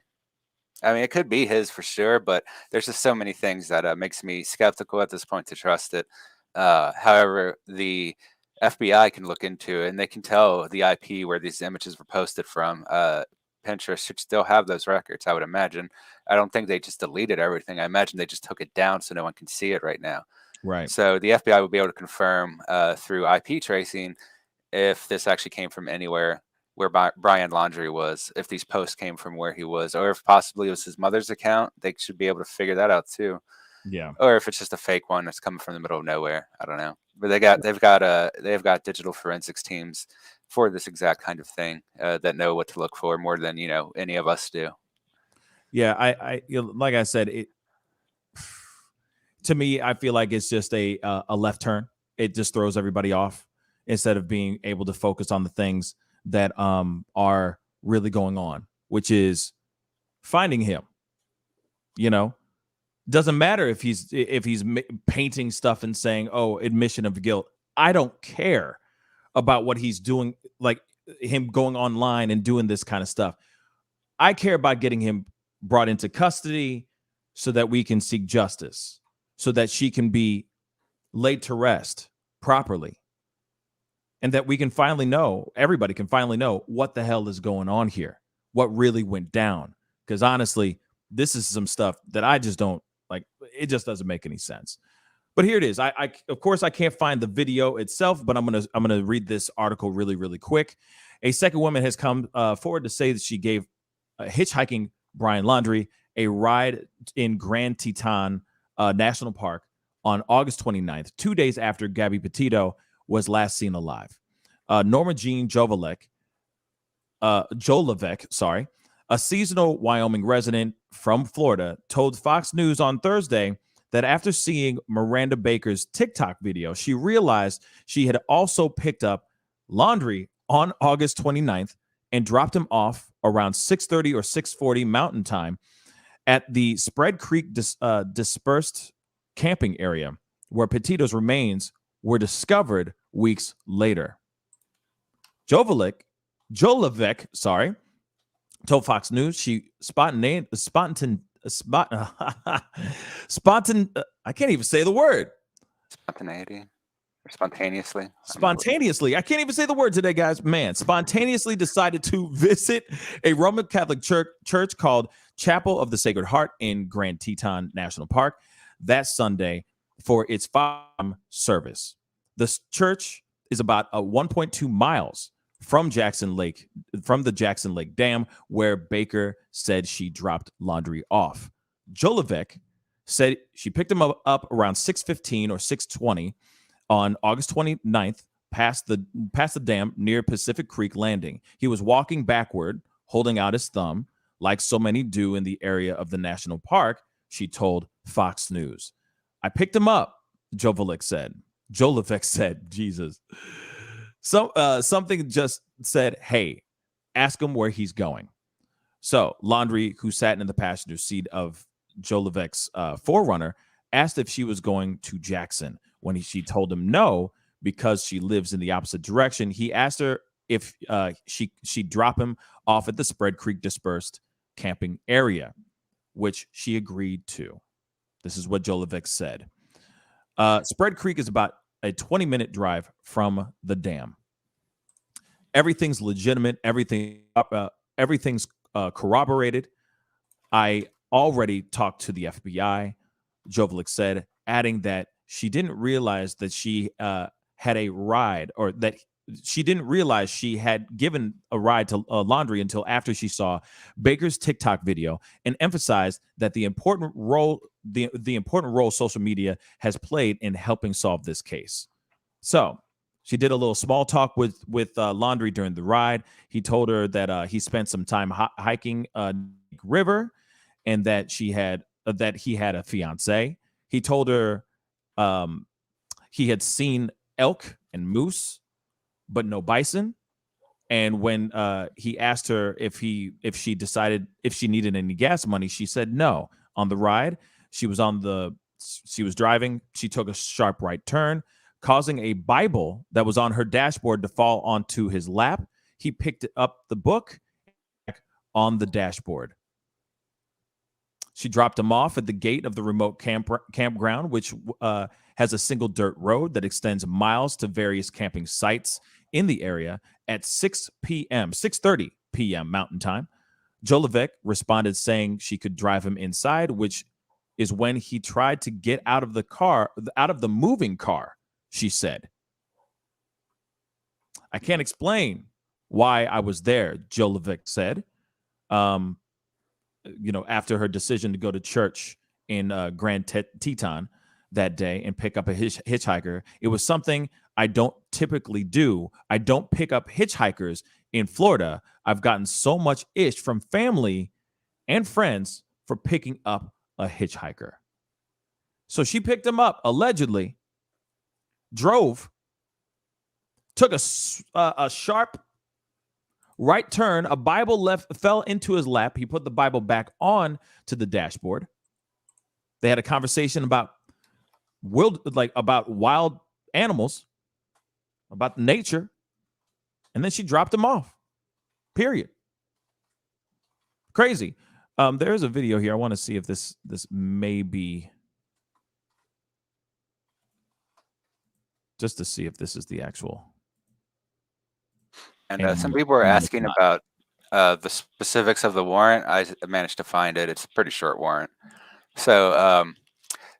I mean, it could be his for sure, but there's just so many things that makes me skeptical at this point to trust it. However, the FBI can look into it and they can tell the IP where these images were posted from. Pinterest should still have those records, I would imagine. I don't think they just deleted everything. I imagine they just took it down so no one can see it right now. Right. So the FBI will be able to confirm through IP tracing if this actually came from anywhere where Brian Laundrie was, if these posts came from where he was, or if possibly it was his mother's account. They should be able to figure that out too. Yeah. Or if it's just a fake one that's coming from the middle of nowhere. I don't know. But they've got digital forensics teams for this exact kind of thing that know what to look for more than any of us do. Yeah, I like I said, it to me, I feel like it's just a left turn. It just throws everybody off instead of being able to focus on the things that are really going on, which is finding him. Doesn't matter if he's painting stuff and saying, "Oh, admission of guilt." I don't care about what he's doing, like him going online and doing this kind of stuff. I care about getting him brought into custody so that we can seek justice, so that she can be laid to rest properly, and that we can finally know, everybody can finally know what the hell is going on here, what really went down. Because honestly, this is some stuff that I just don't like. It just doesn't make any sense. But here it is. I of course I can't find the video itself, but I'm gonna read this article really, really quick. A second woman has come forward to say that she gave hitchhiking Brian Laundrie a ride in Grand Teton National Park on August 29th, 2 days after Gabby Petito was last seen alive. Norma Jean Jolivek, a seasonal Wyoming resident from Florida, told Fox News on Thursday that after seeing Miranda Baker's TikTok video, she realized she had also picked up Laundrie on August 29th and dropped him off around 6:30 or 6:40 Mountain Time at the Spread Creek dispersed camping area where Petito's remains were discovered weeks later. Jolivek, told Fox News she I can't even say the word. Spontaneously. I can't even say the word today, guys. Man, spontaneously decided to visit a Roman Catholic church called Chapel of the Sacred Heart in Grand Teton National Park that Sunday for its service. The church is about 1.2 miles from the Jackson Lake Dam, where Baker said she dropped Laundrie off. Jolivek said she picked him up around 6:15 or 6:20 on August 29th, past the dam near Pacific Creek Landing. He was walking backward, holding out his thumb, like so many do in the area of the national park, she told Fox News. I picked him up, Jolivek said, Jesus. Something just said, hey, ask him where he's going. So Laundrie, who sat in the passenger seat of Jolivek's Forerunner, asked if she was going to Jackson. When she told him no, because she lives in the opposite direction, he asked her if she'd drop him off at the Spread Creek dispersed camping area, which she agreed to. This is what Jolivek said. Spread Creek is about a 20-minute drive from the dam. Everything's legitimate. Everything's corroborated. I already talked to the FBI, Jolivek said, adding that she didn't realize that she had a ride, or that she didn't realize she had given a ride to Laundrie until after she saw Baker's TikTok video, and emphasized that the important role social media has played in helping solve this case. So she did a little small talk with Laundrie during the ride. He told her that he spent some time hiking river, and that he had a fiance. He told her he had seen elk and moose, but no bison. And when he asked her if she needed any gas money, she said no. On the ride, she was driving. She took a sharp right turn, causing a Bible that was on her dashboard to fall onto his lap. He picked up the book on the dashboard. She dropped him off at the gate of the remote campground, which has a single dirt road that extends miles to various camping sites in the area at 6:30 p.m. Mountain Time. Jolovic responded saying she could drive him inside, which is when he tried to get out of the moving car, she said. I can't explain why I was there, Jolovic said. After her decision to go to church in Grand Teton that day and pick up a hitchhiker. It was something I don't typically do. I don't pick up hitchhikers in Florida. I've gotten so much ish from family and friends for picking up a hitchhiker. So she picked him up, allegedly, drove, took a sharp right turn, a Bible fell into his lap. He put the Bible back on to the dashboard. They had a conversation about wild animals, about nature, and then she dropped him off. Period. Crazy. There is a video here. I want to see if this may be, just to see if this is the actual. And some people were asking about the specifics of the warrant. I managed to find it. It's a pretty short warrant. So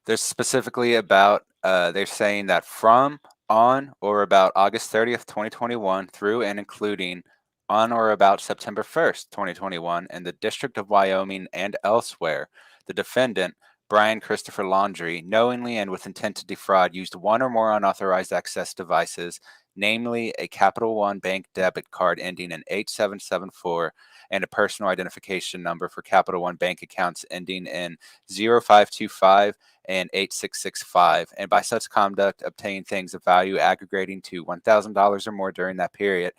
there's specifically about, they're saying that from, on, or about August 30th, 2021 through and including on or about September 1st, 2021 in the District of Wyoming and elsewhere, the defendant, Brian Christopher Laundrie, knowingly and with intent to defraud, used one or more unauthorized access devices, namely a Capital One bank debit card ending in 8774 and a personal identification number for Capital One bank accounts ending in 0525 and 8665, and by such conduct obtained things of value aggregating to $1,000 or more during that period,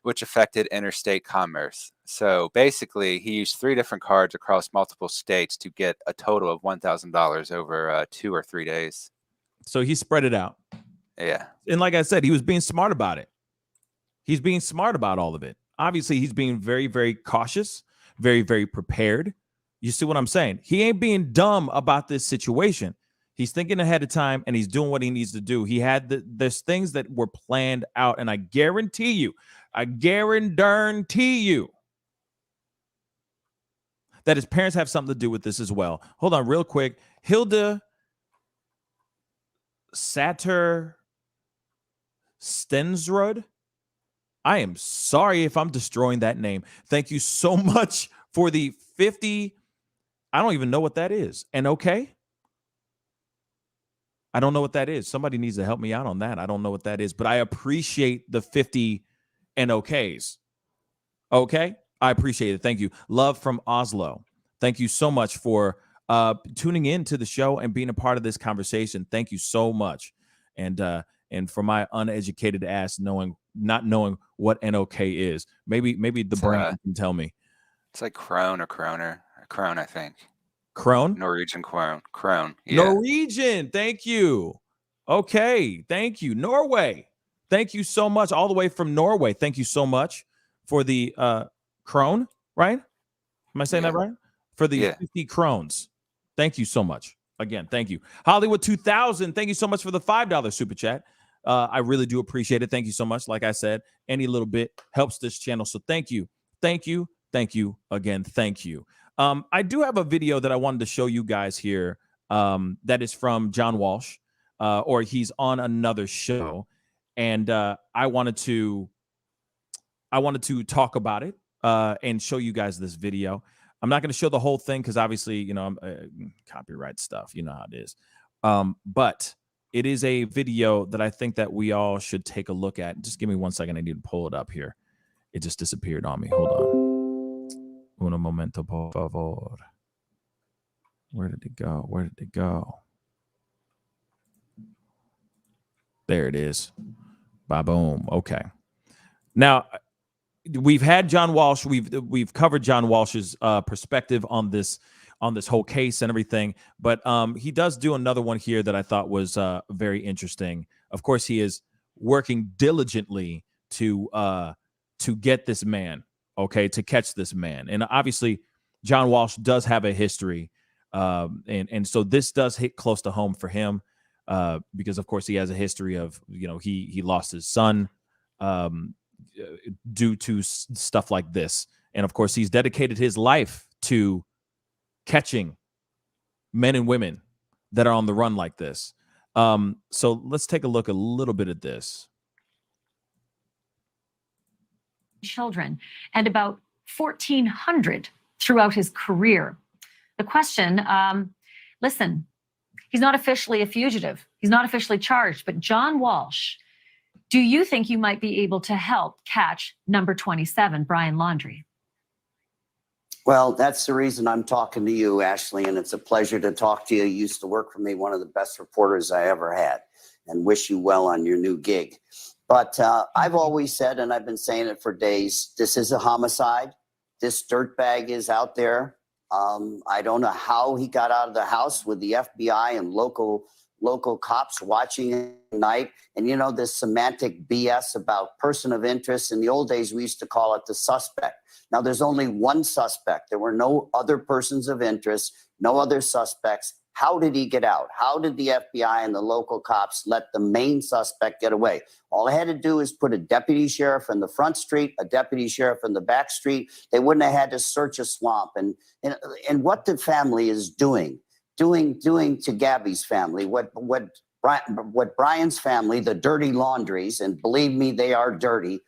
which affected interstate commerce. So basically, he used 3 different cards across multiple states to get a total of $1,000 over 2 or 3 days. So he spread it out. Yeah. And like I said, he was being smart about it. He's being smart about all of it. Obviously, he's being very, very cautious, very, very prepared. You see what I'm saying? He ain't being dumb about this situation. He's thinking ahead of time and he's doing what he needs to do. He had there's things that were planned out, and I guarantee you that his parents have something to do with this as well. Hold on real quick. Hilda Satter Stensrud. I am sorry if I'm destroying that name. Thank you so much for the 50. I don't even know what that is. And okay. I don't know what that is. Somebody needs to help me out on that. I don't know what that is, but I appreciate the 50 and okays. Okay. I appreciate it. Thank you. Love from Oslo. Thank you so much for tuning in to the show and being a part of this conversation. Thank you so much. And for my uneducated ass not knowing what NOK is. Maybe the brain can tell me. It's like Krone or Kroner. Krone, I think. Krone? Norwegian Krone. Krone. Yeah. Norwegian. Thank you. Okay. Thank you. Norway. Thank you so much. All the way from Norway. Thank you so much for the Krone, right? Am I saying that right? For the 50 Krones. Thank you so much. Again, thank you. Hollywood 2000. Thank you so much for the $5 super chat. I really do appreciate it. Thank you so much. Like I said, any little bit helps this channel. So thank you. Thank you. Thank you again. Thank you. I do have a video that I wanted to show you guys here that is from John Walsh, or he's on another show. And I wanted to talk about it and show you guys this video. I'm not going to show the whole thing because obviously, copyright stuff, you know how it is. But it is a video that I think that we all should take a look at. Just give me 1 second. I need to pull it up here. It just disappeared on me. Hold on. Un momento, por favor. Where did it go? Where did it go? There it is. Ba-boom. Okay. Now, we've had John Walsh. We've covered John Walsh's perspective on this whole case and everything. But he does do another one here that I thought was very interesting. Of course, he is working diligently to get this man. Okay, to catch this man. And obviously, John Walsh does have a history And so this does hit close to home for him, because of course he has a history of, he lost his son due to stuff like this. And of course he's dedicated his life to catching men and women that are on the run like this. So let's take a look a little bit at this. Children, and about 1,400 throughout his career. The question, listen, he's not officially a fugitive. He's not officially charged, but John Walsh, do you think you might be able to help catch number 27, Brian Laundrie? Well, that's the reason I'm talking to you, Ashley, and it's a pleasure to talk to you. You used to work for me, one of the best reporters I ever had, and wish you well on your new gig. But I've always said, and I've been saying it for days, this is a homicide. This dirtbag is out there. I don't know how he got out of the house with the FBI and local cops watching at night. And, this semantic BS about person of interest. In the old days, we used to call it the suspect. Now, there's only one suspect. There were no other persons of interest, no other suspects. How did he get out? How did the FBI and the local cops let the main suspect get away? All I had to do is put a deputy sheriff in the front street, a deputy sheriff in the back street. They wouldn't have had to search a swamp. And what the family is doing to Gabby's family, what Brian's family, the dirty Laundries, and believe me, they are dirty.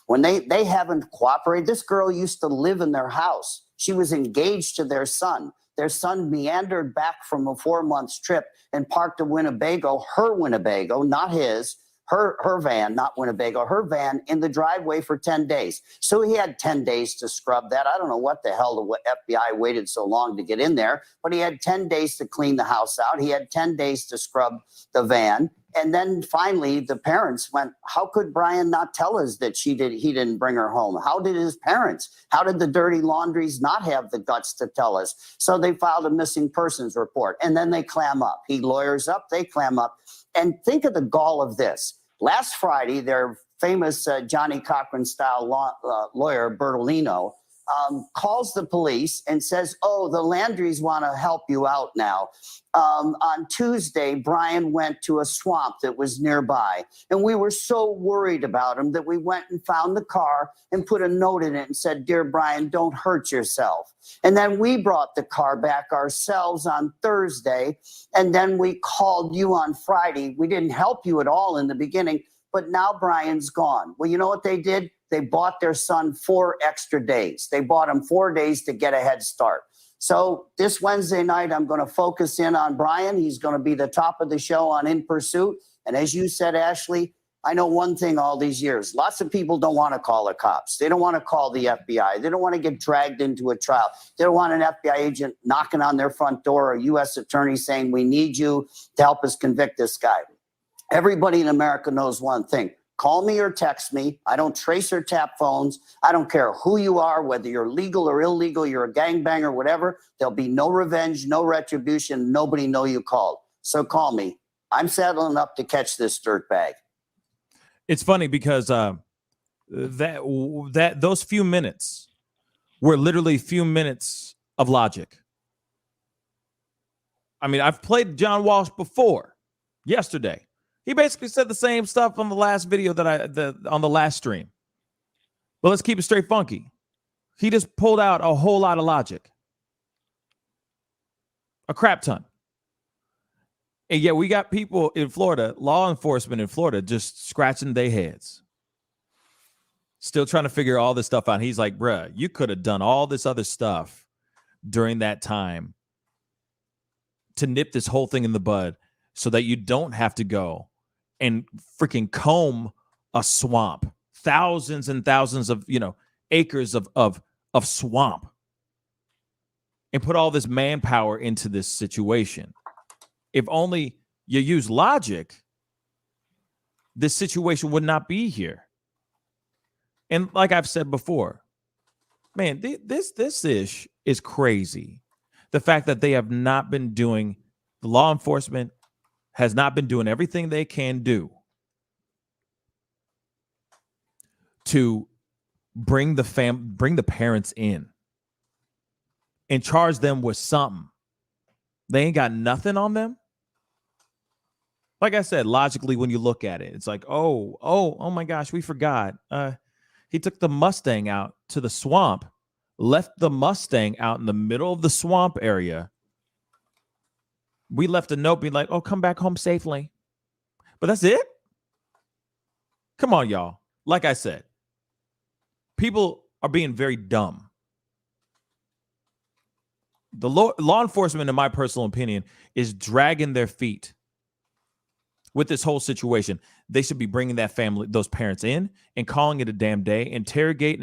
When they haven't cooperated, this girl used to live in their house. She was engaged to their son. Their son meandered back from a 4-month trip and parked a Winnebago, her Winnebago, not his, her van, not Winnebago, her van in the driveway for 10 days. So he had 10 days to scrub that. I don't know what the hell the FBI waited so long to get in there, but he had 10 days to clean the house out. He had 10 days to scrub the van. And then finally, the parents went, how could Brian not tell us that he didn't bring her home? How did his parents? How did the dirty Laundries not have the guts to tell us? So they filed a missing persons report, and then they clam up. He lawyers up, they clam up. And think of the gall of this. Last Friday, their famous Johnny Cochran-style lawyer, Bertolino, calls the police and says, oh, the Laundries want to help you out now. On Tuesday, Brian went to a swamp that was nearby, and we were so worried about him that we went and found the car and put a note in it and said, dear Brian, don't hurt yourself. And then we brought the car back ourselves on Thursday, and then we called you on Friday. We didn't help you at all in the beginning, but now Brian's gone. Well, you know what they did? They bought their son 4 extra days. They bought him 4 days to get a head start. So this Wednesday night, I'm going to focus in on Brian. He's going to be the top of the show on In Pursuit. And as you said, Ashley, I know one thing all these years. Lots of people don't want to call the cops. They don't want to call the FBI. They don't want to get dragged into a trial. They don't want an FBI agent knocking on their front door or a U.S. attorney saying, we need you to help us convict this guy. Everybody in America knows one thing. Call me or text me. I don't trace or tap phones. I don't care who you are, whether you're legal or illegal, you're a gangbanger, whatever. There'll be no revenge, no retribution. Nobody know you called. So call me. I'm saddling up to catch this dirtbag. It's funny because those few minutes were literally few minutes of logic. I mean, I've played John Walsh before yesterday. He basically said the same stuff on the last video on the last stream. But let's keep it straight funky. He just pulled out a whole lot of logic. A crap ton. And yet we got people in Florida, law enforcement in Florida, just scratching their heads. Still trying to figure all this stuff out. He's like, bruh, you could have done all this other stuff during that time to nip this whole thing in the bud so that you don't have to go and freaking comb a swamp, thousands and thousands of, acres of swamp, and put all this manpower into this situation. If only you use logic, this situation would not be here. And like I've said before, man, this ish is crazy. The fact that they have not been doing, the law enforcement has not been doing everything they can do to bring the parents in and charge them with something. They ain't got nothing on them. Like I said, logically, when you look at it, it's like, oh my gosh, we forgot. He took the Mustang out to the swamp, left the Mustang out in the middle of the swamp area. We left a note being like, oh, come back home safely. But that's it? Come on, y'all. Like I said, people are being very dumb. The law enforcement, in my personal opinion, is dragging their feet with this whole situation. They should be bringing that family, those parents in and calling it a damn day, interrogate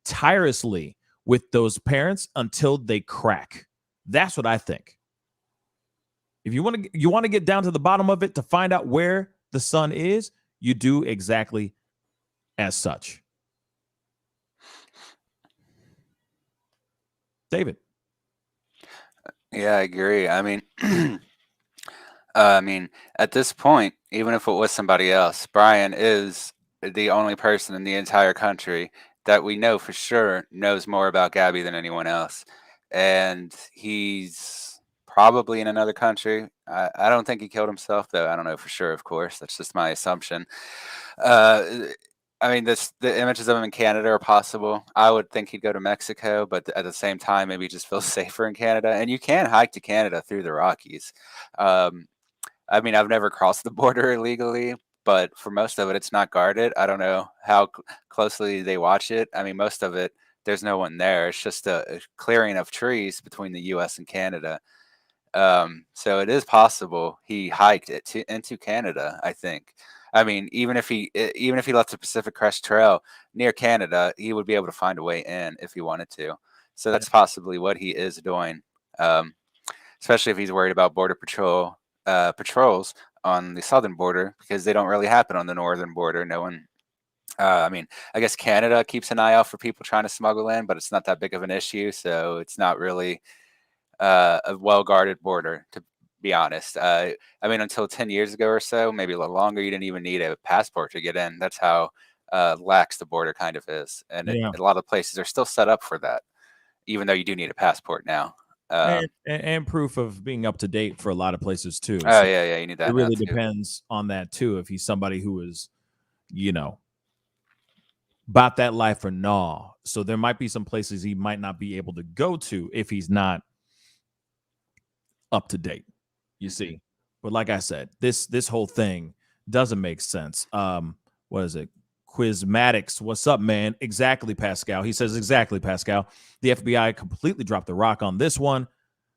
tirelessly with those parents until they crack. That's what I think. If you want to get down to the bottom of it to find out where the son is, you do exactly as such. David. Yeah, I agree. I mean, at this point, even if it was somebody else, Brian is the only person in the entire country that we know for sure knows more about Gabby than anyone else. And he's probably in another country. I don't think he killed himself, though. I don't know for sure, of course. That's just my assumption. The images of him in Canada are possible. I would think he'd go to Mexico, but at the same time, maybe he just feels safer in Canada. And you can hike to Canada through the Rockies. I've never crossed the border illegally, but for most of it, it's not guarded. I don't know how closely they watch it. Most of it, there's no one there. It's just a clearing of trees between the U.S. and Canada. So it is possible he hiked it into Canada, I think. Even if he left the Pacific Crest Trail near Canada, he would be able to find a way in if he wanted to. So that's possibly what he is doing, especially if he's worried about Border patrols on the southern border, because they don't really happen on the northern border. No one. I guess Canada keeps an eye out for people trying to smuggle in, but it's not that big of an issue, so it's not really a well-guarded border, to be honest. Until 10 years ago or so, maybe a little longer, you didn't even need a passport to get in. That's how lax the border kind of is. And a lot of places are still set up for that, even though you do need a passport now. And proof of being up to date for a lot of places, too. Oh, yeah, you need that. It really depends on that, too. If he's somebody who is, about that life or no. So there might be some places he might not be able to go to if he's not up to date, you see. But like I said, this whole thing doesn't make sense. What is it? Quizmatics, what's up, man? Exactly, Pascal. He says exactly, Pascal. The FBI completely dropped the rock on this one.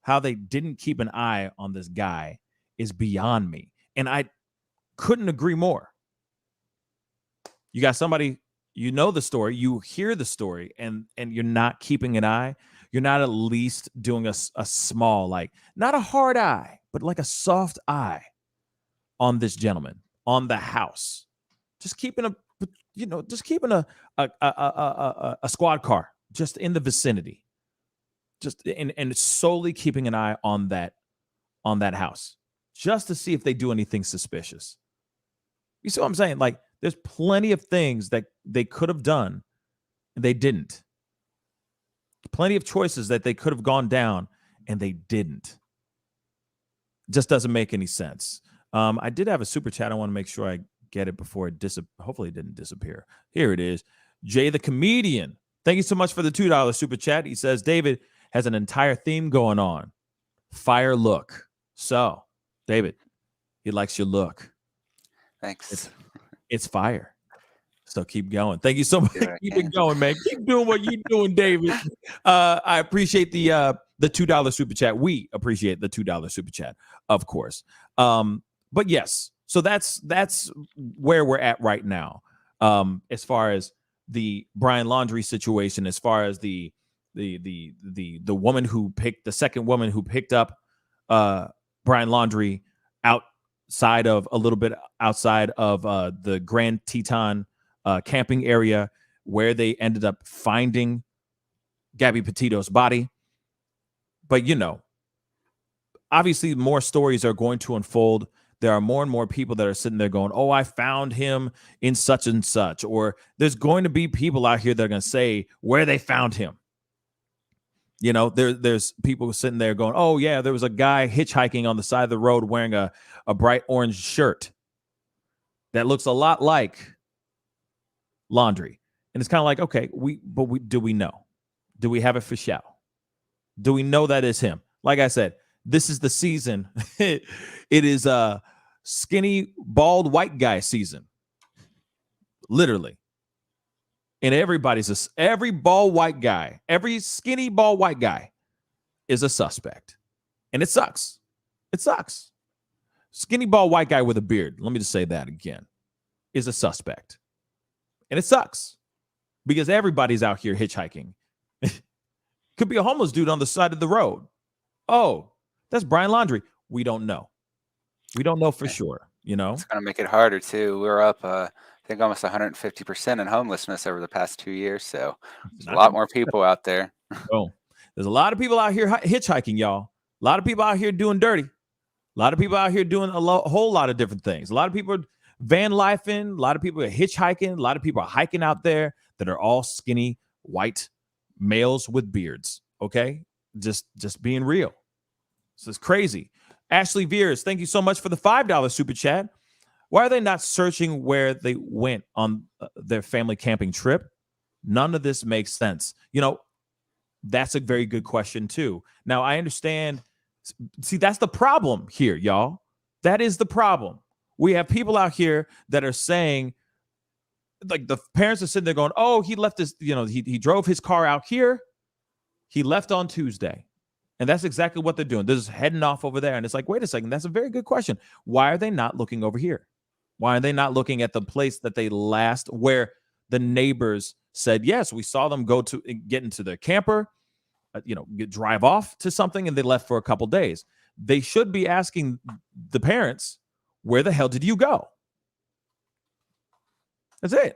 How they didn't keep an eye on this guy is beyond me. And I couldn't agree more. You got somebody, you know the story, you hear the story, and you're not keeping an eye. You're not at least doing a small, like, not a hard eye, but like a soft eye on this gentleman, on the house. Just keeping a squad car just in the vicinity, just and solely keeping an eye on that house, just to see if they do anything suspicious. You see what I'm saying? Like, there's plenty of things that they could have done and they didn't. Plenty of choices that they could have gone down and they didn't. Just doesn't make any sense. I did have a super chat. I want to make sure I get it before it hopefully it didn't disappear. Here it is. Jay the Comedian. Thank you so much for the $2 super chat. He says, David has an entire theme going on. Fire look. So, David, he likes your look. Thanks. It's fire. So keep going. Thank you so much. Keep it going, man. Keep doing what you're doing, David. I appreciate the $2 super chat. We appreciate the $2 super chat, of course. But yes, so that's where we're at right now. As far as the Brian Laundrie situation, as far as the woman who picked the second woman who picked up Brian Laundrie outside of the Grand Teton camping area, where they ended up finding Gabby Petito's body. But obviously more stories are going to unfold. There are more and more people that are sitting there going, oh, I found him in such and such. Or there's going to be people out here that are going to say where they found him. You know, there's people sitting there going, oh, yeah, there was a guy hitchhiking on the side of the road wearing a bright orange shirt that looks a lot like Laundrie. And it's kind of like, okay, do we know? Do we have it for show? Do we know that is him? Like I said, this is the season. It is a skinny, bald, white guy season. Literally. And every bald white guy, every skinny bald white guy is a suspect. And it sucks. It sucks. Skinny bald white guy with a beard, let me just say that again, is a suspect. And it sucks because everybody's out here hitchhiking. Could be a homeless dude on the side of the road. Oh, that's Brian Laundrie. We don't know. We don't know for sure, you know? It's going to make it harder, too. We're up, I think, almost 150% in homelessness over the past 2 years. So there's a lot more people out there. Oh, there's a lot of people out here hitchhiking, y'all. A lot of people out here doing dirty. A lot of people out here doing a whole lot of different things. A lot of people are van lifing. A lot of people are hitchhiking. A lot of people are hiking out there that are all skinny, white males with beards. Okay? Just being real. So it's crazy. Ashley Veers, thank you so much for the $5 super chat. Why are they not searching where they went on their family camping trip? None of this makes sense. You know, that's a very good question too. Now, I understand. See, that's the problem here, y'all. That is the problem. We have people out here that are saying, like, the parents are sitting there going, oh, he left his, you know, he drove his car out here. He left on Tuesday. And that's exactly what they're doing. They're just heading off over there. And it's like, wait a second. That's a very good question. Why are they not looking over here? Why are they not looking at the place that they where the neighbors said, yes, we saw them get into their camper, drive off to something, and they left for a couple days. They should be asking the parents, where the hell did you go? That's it.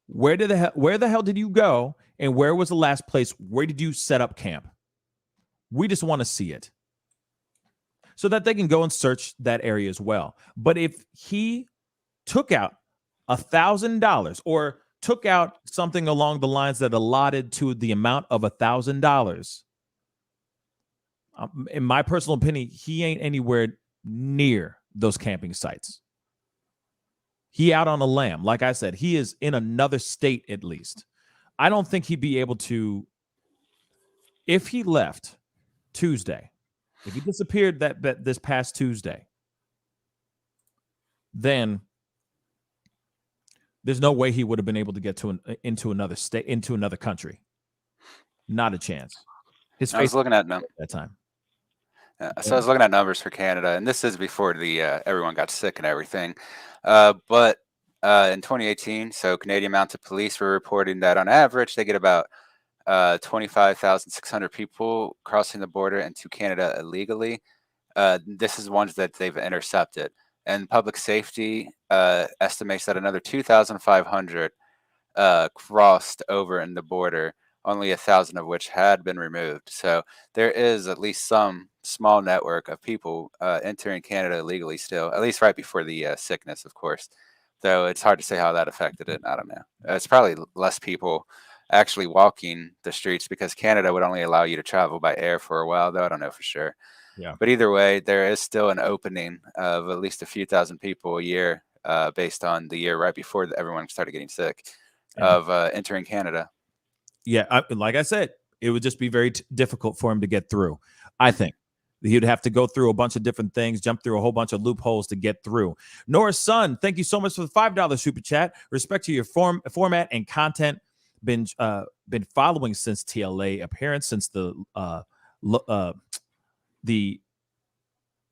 Where the hell did you go? And where was the last place? Where did you set up camp? We just want to see it so that they can go and search that area as well. But if he took out $1,000 or took out something along the lines that allotted to the amount of $1,000, in my personal opinion, he ain't anywhere near those camping sites. He out on a lamb. Like I said, he is in another state at least. I don't think he'd be able to, if he left Tuesday, if he disappeared that this past Tuesday, then there's no way he would have been able to get into another state, into another country. Not a chance. I was looking at that time. So I was looking at numbers for Canada, and this is before the everyone got sick and everything. But in 2018, so Canadian Mounted Police were reporting that on average they get about 25,600 people crossing the border into Canada illegally. This is ones that they've intercepted. And public safety estimates that another 2,500 crossed over in the border, only 1,000 of which had been removed. So there is at least some small network of people entering Canada illegally still, at least right before the sickness, of course. Though it's hard to say how that affected it. I don't know. It's probably less people actually walking the streets because Canada would only allow you to travel by air for a while, though I don't know for sure. Yeah. But either way, there is still an opening of at least a few thousand people a year based on the year right before everyone started getting sick of entering Canada. Yeah, like I said, it would just be very difficult for him to get through. I think he'd have to go through a bunch of different things, jump through a whole bunch of loopholes to get through. Nora's son, thank you so much for the $5 super chat. Respect to your format and content. Been following since TLA appearance, since the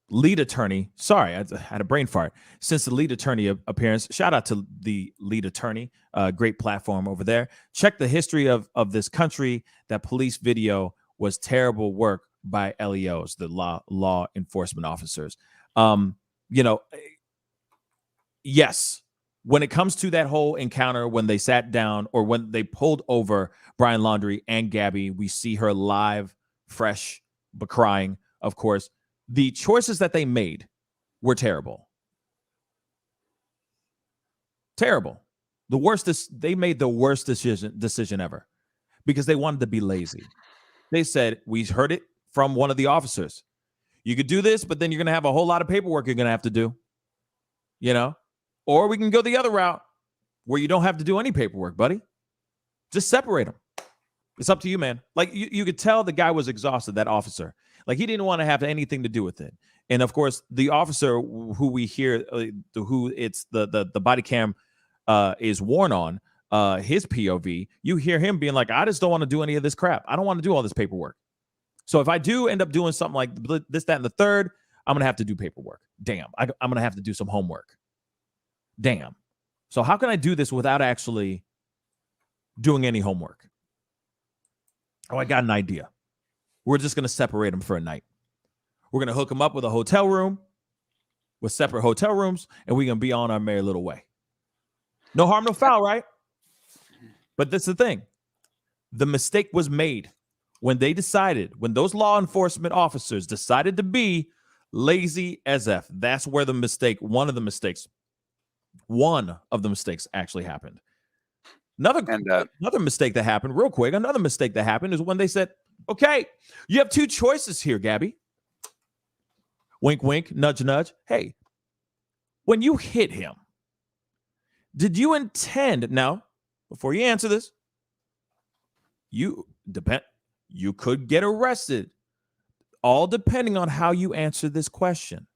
lead attorney. Sorry, I had a brain fart. Since the lead attorney appearance, shout out to the lead attorney. Great platform over there. Check the history of this country. That police video was terrible work by LEOs, the law enforcement officers. Yes. When it comes to that whole encounter, when they sat down or when they pulled over Brian Laundrie and Gabby, we see her live, fresh, but crying, of course. The choices that they made were terrible. Terrible. They made the worst decision ever because they wanted to be lazy. They said, we heard it from one of the officers. You could do this, but then you're going to have a whole lot of paperwork you're going to have to do, or we can go the other route where you don't have to do any paperwork, buddy. Just separate them. It's up to you, man. Like you could tell the guy was exhausted, that officer. Like he didn't want to have anything to do with it. And of course, the officer who we hear, who it's the body cam is worn on, his POV, you hear him being like, I just don't want to do any of this crap. I don't want to do all this paperwork. So if I do end up doing something like this, that, and the third, I'm going to have to do paperwork. Damn, I'm going to have to do some homework. Damn. So how can I do this without actually doing any homework? Oh, I got an idea. We're just going to separate them for a night. We're going to hook them up with a hotel room, with separate hotel rooms, and we're going to be on our merry little way. No harm, no foul, right? But this is the thing. The mistake was made when those law enforcement officers decided to be lazy as F. That's where one of the mistakes actually happened. Another mistake that happened real quick. Another mistake that happened is when they said, okay, you have two choices here, Gabby. Wink, wink, nudge, nudge. Hey, when you hit him, did you intend, now, before you answer this, you could get arrested, all depending on how you answer this question.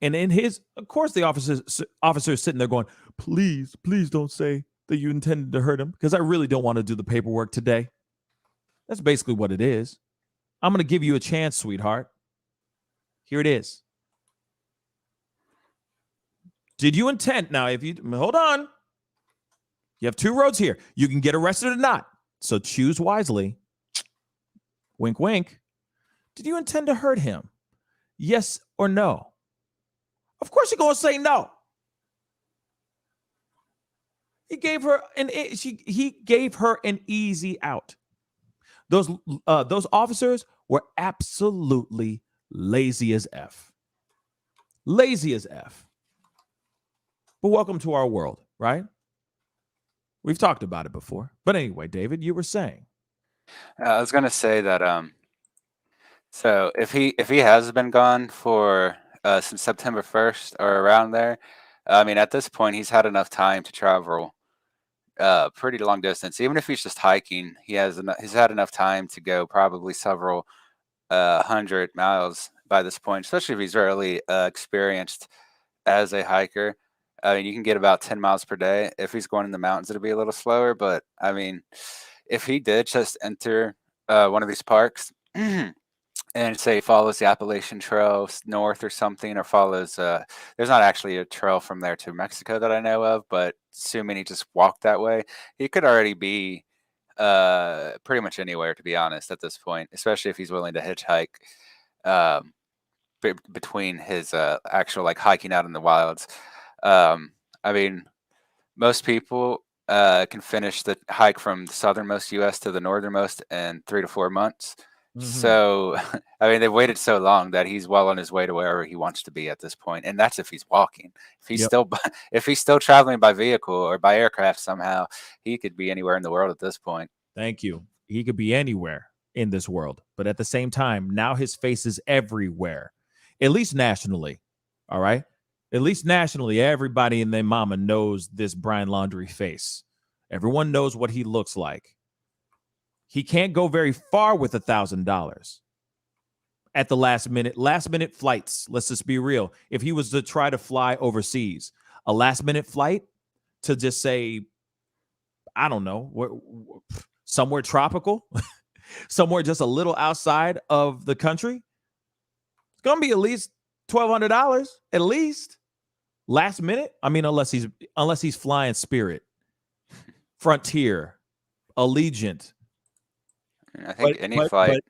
And of course, the officer is sitting there going, please don't say that you intended to hurt him, because I really don't want to do the paperwork today. That's basically what it is. I'm going to give you a chance, sweetheart. Here it is. Did you intend? Now, hold on. You have two roads here. You can get arrested or not. So choose wisely. Wink, wink. Did you intend to hurt him? Yes or no? Of course you're going to say no. He gave her an easy out. Those officers were absolutely lazy as F. Lazy as F. But welcome to our world, right? We've talked about it before. But anyway, David, you were saying. I was going to say that so if he has been gone for since September 1st or around there, I mean, at this point, he's had enough time to travel pretty long distance. Even if he's just hiking, he's had enough time to go probably several 100 miles by this point, especially if he's really experienced as a hiker. I mean, you can get about 10 miles per day. If he's going in the mountains, it'll be a little slower. But I mean, if he did just enter one of these parks and say follows the Appalachian Trail north or something, or follows, there's not actually a trail from there to Mexico that I know of, but assuming he just walked that way, he could already be pretty much anywhere, to be honest, at this point, especially if he's willing to hitchhike between his actual like hiking out in the wilds. I mean, most people can finish the hike from the southernmost U.S. to the northernmost in 3 to 4 months. Mm-hmm. So, I mean, they've waited so long that he's well on his way to wherever he wants to be at this point, and that's if he's walking. If he's still traveling by vehicle or by aircraft somehow, he could be anywhere in the world at this point. Thank you. He could be anywhere in this world, but at the same time, now his face is everywhere, at least nationally. All right. At least nationally, everybody and their mama knows this Brian Laundrie face. Everyone knows what he looks like. He can't go very far with $1,000 at the last minute flights. Let's just be real. If he was to try to fly overseas, a last minute flight to just say, I don't know, somewhere tropical, somewhere just a little outside of the country, it's going to be at least $1,200 at least. Last minute? I mean, unless he's flying Spirit, Frontier, Allegiant. I think any flight.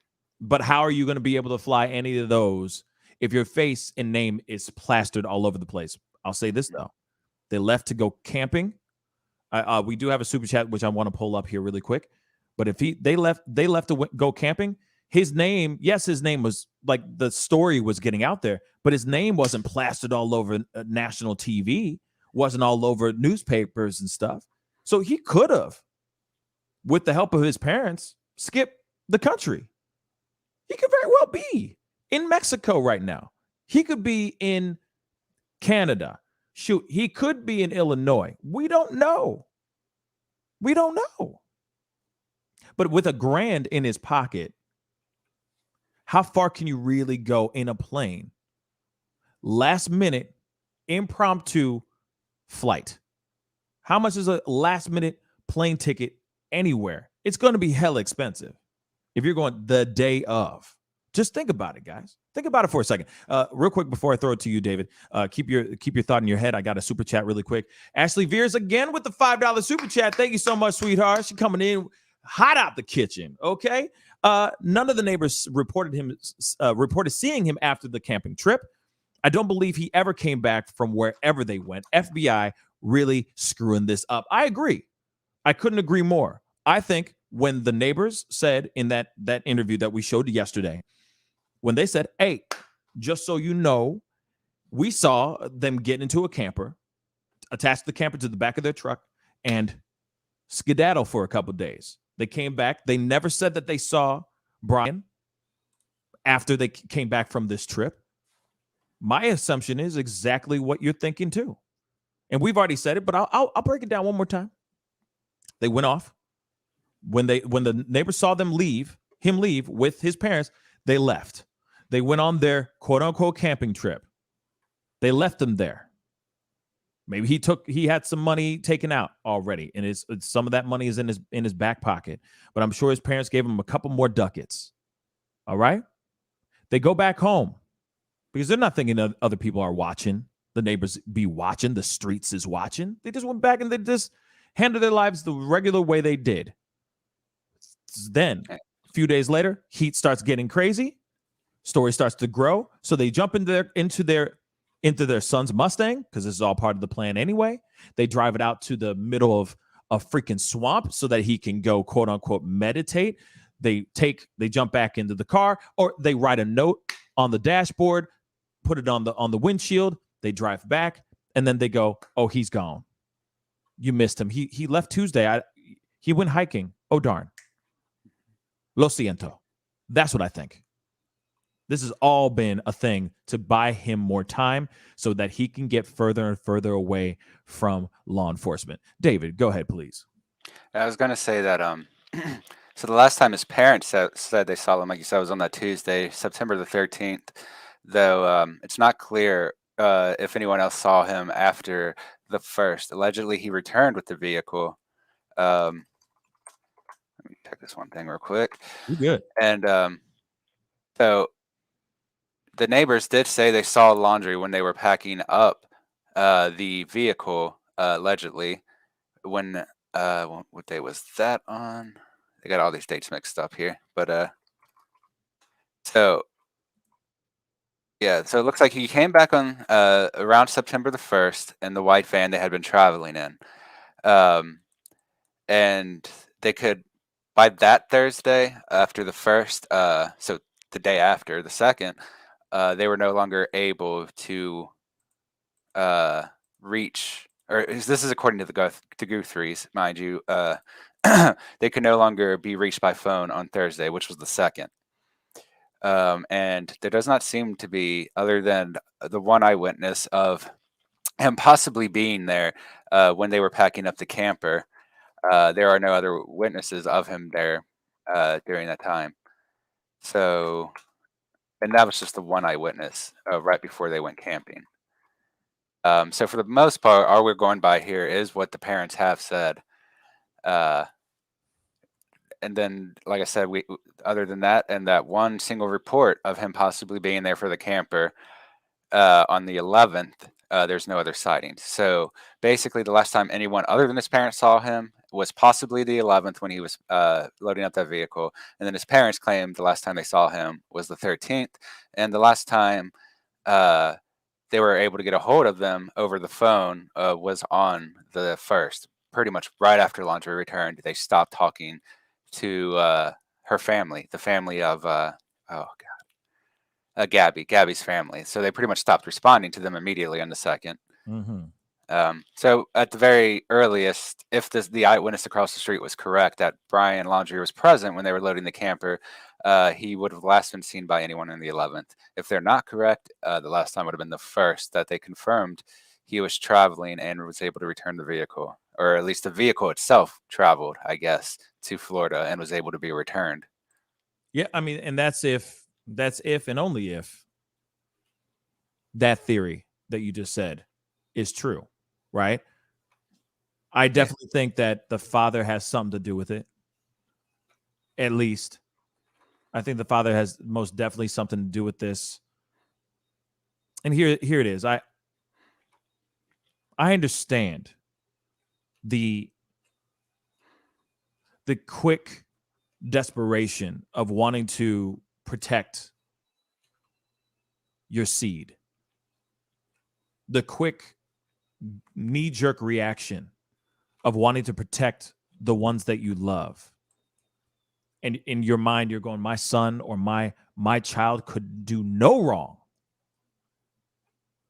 But how are you going to be able to fly any of those if your face and name is plastered all over the place? I'll say this though: they left to go camping. We do have a super chat which I want to pull up here really quick. But if they left to go camping, his name was like the story was getting out there, but his name wasn't plastered all over national TV, wasn't all over newspapers and stuff. So he could have, with the help of his parents, skip the country. He could very well be in Mexico right now. He could be in Canada. Shoot, he could be in Illinois. We don't know. We don't know. But with $1,000 in his pocket, how far can you really go in a plane? Last minute, impromptu flight. How much is a last minute plane ticket anywhere? It's going to be hella expensive if you're going the day of. Just think about it, guys. Think about it for a second. Real quick before I throw it to you, David. Keep your thought in your head. I got a super chat really quick. Ashley Veers again with the $5 super chat. Thank you so much, sweetheart. She coming in hot out the kitchen. Okay. None of the neighbors reported seeing him after the camping trip. I don't believe he ever came back from wherever they went. FBI really screwing this up. I agree. I couldn't agree more. I think when the neighbors said in that interview that we showed yesterday, when they said, hey, just so you know, we saw them get into a camper, attach the camper to the back of their truck, and skedaddle for a couple days. They came back. They never said that they saw Brian after they came back from this trip. My assumption is exactly what you're thinking too. And we've already said it, but I'll break it down one more time. They went off. When the neighbors saw him leave with his parents, they left. They went on their quote unquote camping trip. They left him there. Maybe he had some money taken out already, and some of that money is in his back pocket. But I'm sure his parents gave him a couple more ducats. All right? They go back home because they're not thinking that other people are watching. The neighbors be watching. The streets is watching. They just went back and they just handled their lives the regular way they did. Then, a few days later, heat starts getting crazy. Story starts to grow. So they jump into their son's Mustang, because this is all part of the plan anyway. They drive it out to the middle of a freaking swamp so that he can go, quote unquote, meditate. They jump back into the car, or they write a note on the dashboard, put it on the windshield. They drive back, and then they go, oh, he's gone. You missed him. He left Tuesday. He went hiking. Oh, darn. Lo siento. That's what I think. This has all been a thing to buy him more time so that he can get further and further away from law enforcement. David, go ahead, please. I was going to say that, so the last time his parents said they saw him, like you said, was on that Tuesday, September the 13th, though it's not clear if anyone else saw him after the 1st. Allegedly, he returned with the vehicle. Let me check this one thing real quick. You good. And so the neighbors did say they saw Laundrie when they were packing up the vehicle, allegedly. When what day was that on? They got all these dates mixed up here, but so yeah, so it looks like he came back on around September the 1st in the white van they had been traveling in, and they could, by that Thursday after the 1st, so the day after the 2nd, they were no longer able to reach, or this is according to the Guthries, mind you, they could no longer be reached by phone on Thursday, which was the 2nd. And there does not seem to be, other than the one eyewitness of him possibly being there when they were packing up the camper, there are no other witnesses of him there during that time. So, and that was just the one eyewitness right before they went camping. So for the most part, all we're going by here is what the parents have said. And then, like I said, other than that, and that one single report of him possibly being there for the camper on the 11th, there's no other sightings. So basically, the last time anyone other than his parents saw him was possibly the 11th when he was loading up that vehicle. And then his parents claimed the last time they saw him was the 13th. And the last time they were able to get a hold of them over the phone was on the 1st. Pretty much right after Laundrie returned, they stopped talking to her family, the family of Gabby's family. So they pretty much stopped responding to them immediately on the 2nd. Mm-hmm. So at the very earliest, if the eyewitness across the street was correct that Brian Laundrie was present when they were loading the camper, he would have last been seen by anyone in the 11th. If they're not correct, the last time would have been the 1st that they confirmed he was traveling and was able to return the vehicle, or at least the vehicle itself traveled, I guess, to Florida and was able to be returned. Yeah, I mean, and that's if and only if that theory that you just said is true, right? I definitely think that the father has something to do with it. At least. I think the father has most definitely something to do with this. And here it is. I understand the quick desperation of wanting to protect your seed. The quick knee-jerk reaction of wanting to protect the ones that you love. And in your mind, you're going, my son or my child could do no wrong.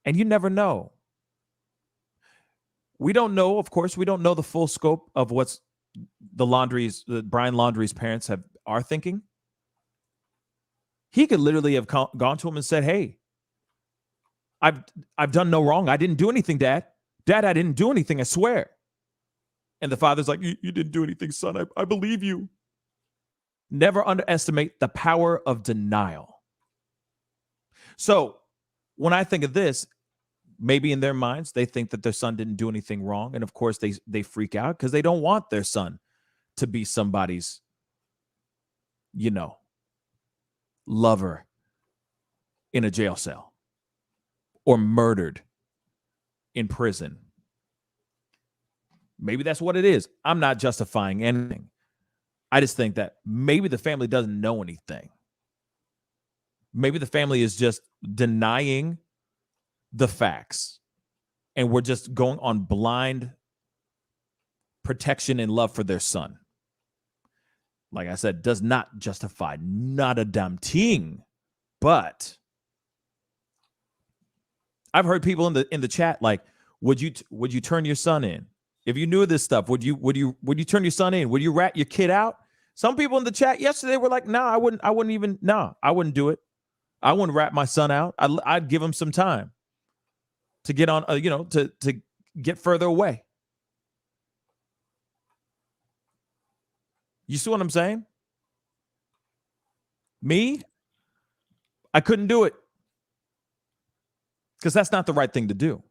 And you never know. We don't know, of course, we don't know the full scope of what's Brian Laundrie's parents are thinking. He could literally have gone to him and said, hey, I've done no wrong. I didn't do anything, Dad. Dad, I didn't do anything, I swear. And the father's like, you didn't do anything, son. I believe you. Never underestimate the power of denial. So when I think of this, maybe in their minds, they think that their son didn't do anything wrong. And of course, they freak out because they don't want their son to be somebody's, lover in a jail cell or murdered in prison. Maybe that's what it is. I'm not justifying anything. I just think that maybe the family doesn't know anything. Maybe the family is just denying the facts. And we're just going on blind protection and love for their son. Like I said, does not justify not a damn thing. But I've heard people in the chat like, would you turn your son in? If you knew this stuff, would you turn your son in? Would you rat your kid out? Some people in the chat yesterday were like, no, I wouldn't do it. I wouldn't rat my son out. I'd give him some time to get on, to get further away. You see what I'm saying? Me, I couldn't do it because that's not the right thing to do.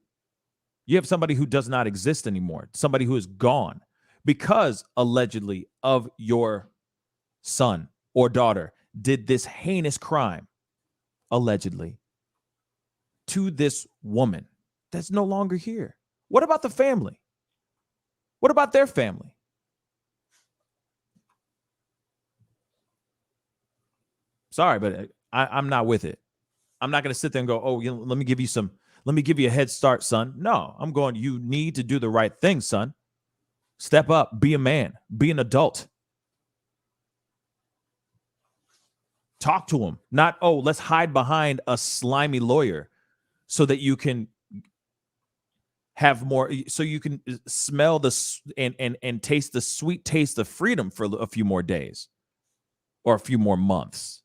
You have somebody who does not exist anymore, somebody who is gone because allegedly of your son or daughter did this heinous crime, allegedly, to this woman that's no longer here. What about the family? What about their family? Sorry, but I'm not with it. I'm not going to sit there and go, let me give you a head start, son. No, I'm going, you need to do the right thing, son. Step up, be a man, be an adult. Talk to him. Not, let's hide behind a slimy lawyer so that you can have more, so you can smell and taste the sweet taste of freedom for a few more days or a few more months.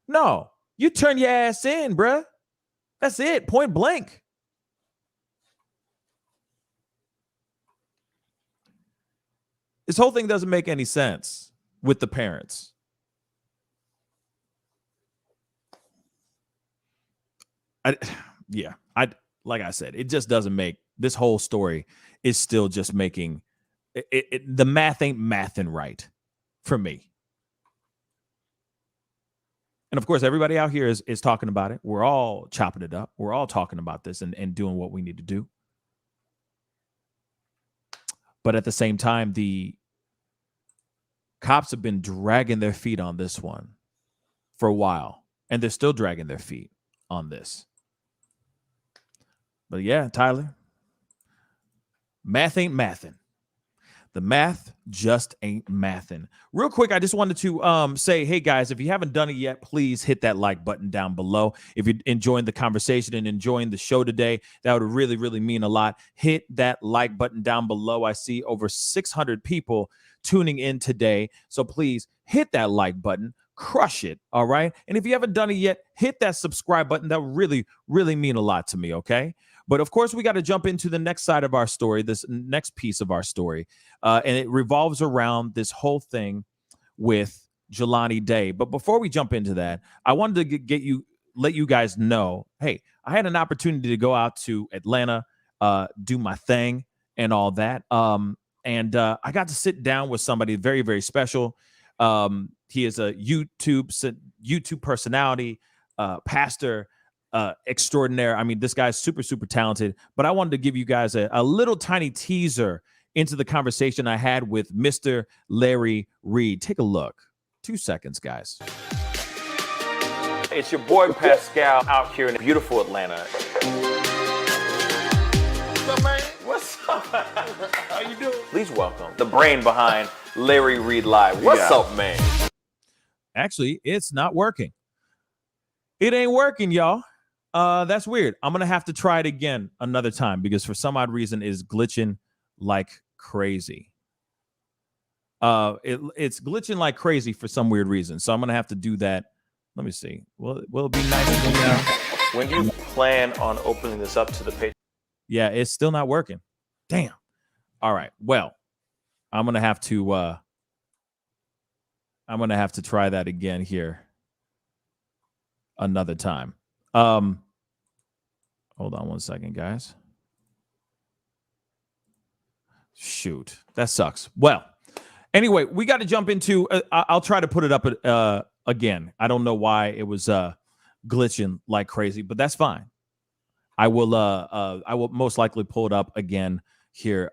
No, you turn your ass in, bruh. That's it, point blank. This whole thing doesn't make any sense with the parents. Like I said, it just doesn't make, this whole story is still just making, the math ain't mathing right for me. And of course, everybody out here is talking about it. We're all chopping it up. We're all talking about this and doing what we need to do. But at the same time, the cops have been dragging their feet on this one for a while. And they're still dragging their feet on this. But yeah, Tyler, math ain't mathing. The math just ain't mathin'. Real quick, I just wanted to say, hey guys, if you haven't done it yet, please hit that like button down below. If you're enjoying the conversation and enjoying the show today, that would really, really mean a lot. Hit that like button down below. I see over 600 people tuning in today. So please hit that like button, crush it. All right. And if you haven't done it yet, hit that subscribe button. That would really, really mean a lot to me. Okay. But of course, we got to jump into the next side of our story, this next piece of our story. And it revolves around this whole thing with Jelani Day. But before we jump into that, I wanted to let you guys know, hey, I had an opportunity to go out to Atlanta, do my thing and all that. And I got to sit down with somebody very, very special. He is a YouTube personality, pastor, extraordinaire. I mean, this guy's super, super talented. But I wanted to give you guys a little tiny teaser into the conversation I had with Mr. Larry Reed. Take a look. 2 seconds, guys. It's your boy Pascal out here in beautiful Atlanta. What's up, man? What's up? How you doing? Please welcome the brain behind Larry Reed Live. What's up, man? Actually, it's not working. It ain't working, y'all. That's weird. I'm gonna have to try it again another time because for some odd reason it is glitching like crazy. It's glitching like crazy for some weird reason. So I'm gonna have to do that. Let me see. Will it be nice? When do you plan on opening this up to the page? Yeah, it's still not working. Damn. All right. Well, I'm gonna have to try that again here another time. Hold on 1 second, guys. Shoot, that sucks. Well, anyway, we got to jump into. I'll try to put it up again. I don't know why it was glitching like crazy, but that's fine. I will most likely pull it up again here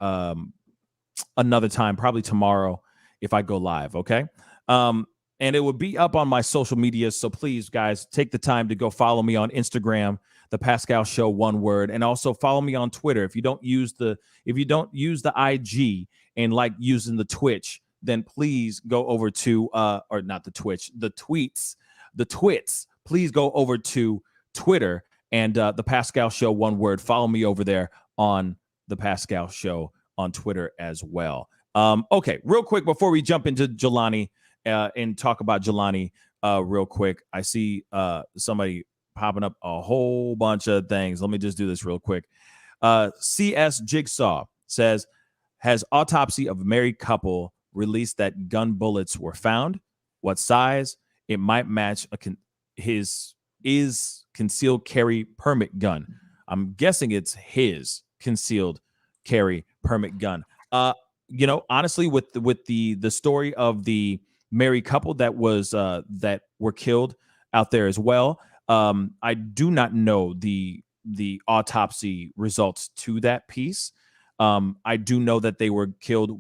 another time, probably tomorrow if I go live. Okay. And it will be up on my social media. So please, guys, take the time to go follow me on Instagram, The Pascal Show, one word, and also follow me on Twitter. If you don't use the IG and like using the Twitch, then please go over to or not the Twitch, the twits. Please go over to Twitter and The Pascal Show, one word. Follow me over there on The Pascal Show on Twitter as well. Okay, real quick before we jump into Jelani. And talk about Jelani real quick. I see somebody popping up a whole bunch of things. Let me just do this real quick. CS Jigsaw says, has autopsy of married couple released that gun bullets were found? What size? It might match his concealed carry permit gun. I'm guessing it's his concealed carry permit gun. Honestly, with the story of the married couple that were killed out there as well. I do not know the autopsy results to that piece. I do know that they were killed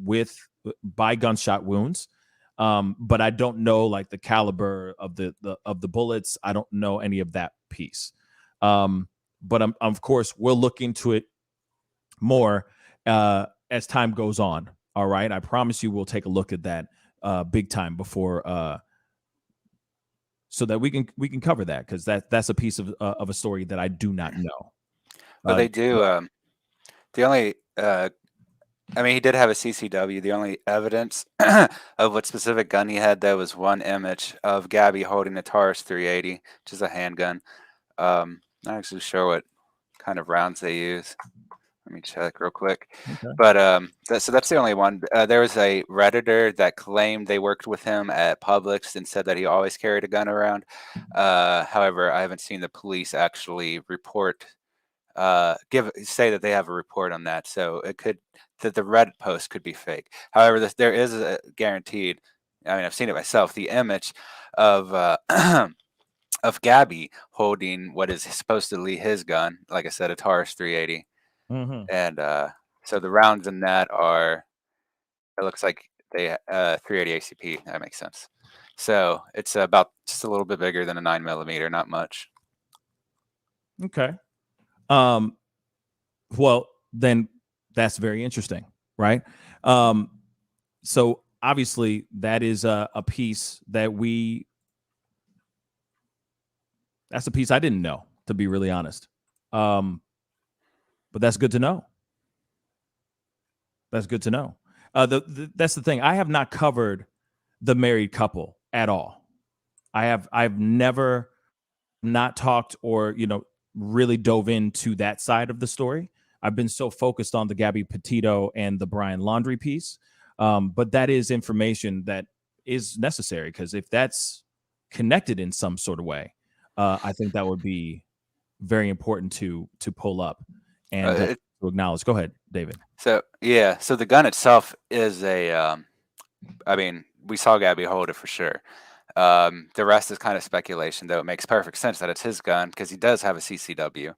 by gunshot wounds, but I don't know like the caliber of the bullets. I don't know any of that piece. But of course we'll look into it more as time goes on. All right, I promise you we'll take a look at that. Big time before so that we can cover that because that's a piece of a story that I do not know. Well, they do. The only, he did have a CCW. The only evidence of what specific gun he had, though, was one image of Gabby holding a Taurus 380, which is a handgun. Not actually sure what kind of rounds they use. Let me check real quick. Okay. But so that's the only one. There was a Redditor that claimed they worked with him at Publix and said that he always carried a gun around. However, I haven't seen the police actually report, say that they have a report on that. So it could that the Reddit post could be fake. However, there is a guaranteed. I've seen it myself. The image of of Gabby holding what is supposedly his gun, like I said, a Taurus 380. Mm-hmm. And so the rounds in that it looks like they 380 ACP. That makes sense. So it's about just a little bit bigger than a 9mm, not much. Okay. Well, then that's very interesting, right? So obviously that is a piece that that's a piece I didn't know, to be really honest. But that's good to know. That's good to know. That's the thing. I have not covered the married couple at all. I've never not talked or, really dove into that side of the story. I've been so focused on the Gabby Petito and the Brian Laundrie piece. But that is information that is necessary, because if that's connected in some sort of way, I think that would be very important to pull up and to acknowledge. Go ahead, David. So the gun itself is I mean, we saw Gabby hold it for sure. The rest is kind of speculation, though it makes perfect sense that it's his gun because he does have a CCW.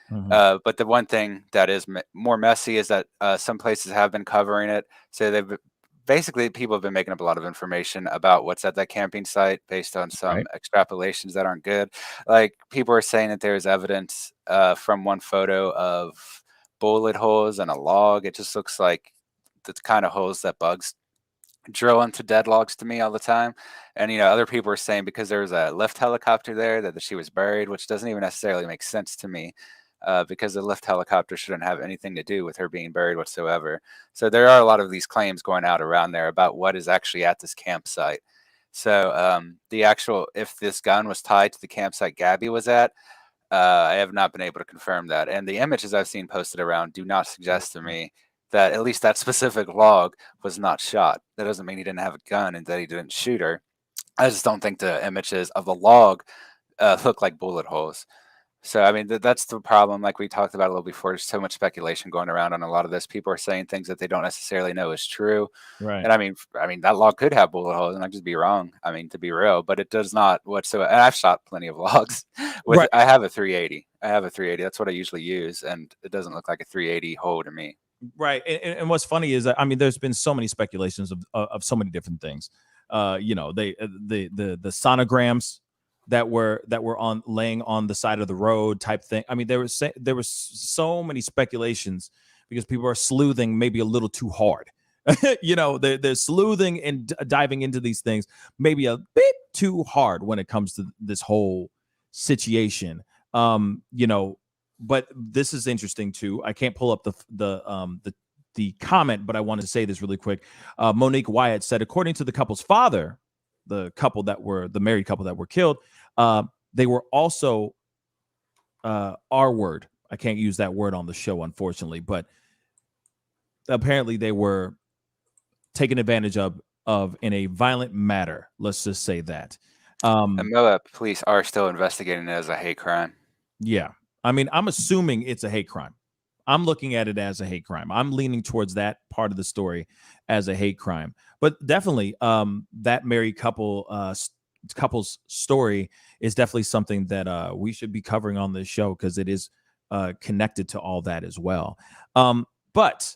But the one thing that is more messy is that some places have been covering it. So basically people have been making up a lot of information about what's at that camping site based on some extrapolations that aren't good. Like, people are saying that there's evidence from one photo of bullet holes and a log. It just looks like the kind of holes that bugs drill into dead logs to me all the time. And other people are saying because there was a lift helicopter there that she was buried, which doesn't even necessarily make sense to me. Because the lift helicopter shouldn't have anything to do with her being buried whatsoever. So there are a lot of these claims going out around there about what is actually at this campsite. So if this gun was tied to the campsite Gabby was at, I have not been able to confirm that. And the images I've seen posted around do not suggest to me that at least that specific log was not shot. That doesn't mean he didn't have a gun and that he didn't shoot her. I just don't think the images of the log look like bullet holes. So, I mean, that's the problem. Like we talked about a little before, there's so much speculation going around on a lot of this. People are saying things that they don't necessarily know is true. Right. And I mean, that log could have bullet holes, and I'd just be wrong. I mean, to be real, but it does not whatsoever. And I've shot plenty of logs. I have a 380. That's what I usually use, and it doesn't look like a 380 hole to me. Right. And what's funny is that, I mean, there's been so many speculations of so many different things. The sonograms that were on laying on the side of the road type thing. I mean, there was so many speculations because people are sleuthing maybe a little too hard. They're sleuthing and diving into these things maybe a bit too hard when it comes to this whole situation. But this is interesting too. I can't pull up the comment, but I wanted to say this really quick. Monique Wyatt said, according to the couple's father, the married couple that were killed, they were also R-word. I can't use that word on the show, unfortunately, but apparently they were taken advantage of in a violent manner. Let's just say that. The Moab police are still investigating it as a hate crime. Yeah. I mean, I'm assuming it's a hate crime. I'm looking at it as a hate crime. I'm leaning towards that part of the story as a hate crime. But definitely, that married couple's story is definitely something that we should be covering on this show because it is connected to all that as well. But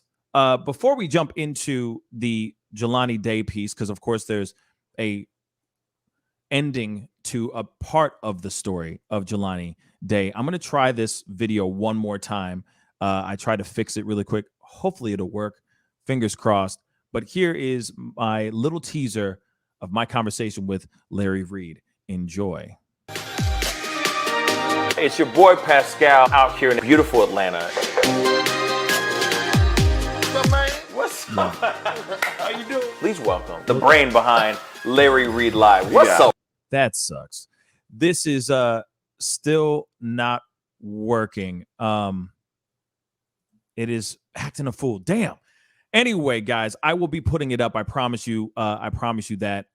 before we jump into the Jelani Day piece, because of course there's a ending to a part of the story of Jelani Day, I'm going to try this video one more time. I tried to fix it really quick. Hopefully it'll work. Fingers crossed. But here is my little teaser of my conversation with Larry Reed. Enjoy. It's your boy Pascal out here in beautiful Atlanta. What's up? How you doing? Please welcome the brain behind Larry Reed Live. What's up? That sucks. This is still not working. It is acting a fool. Damn. Anyway, guys, I will be putting it up. I promise you. I promise you that.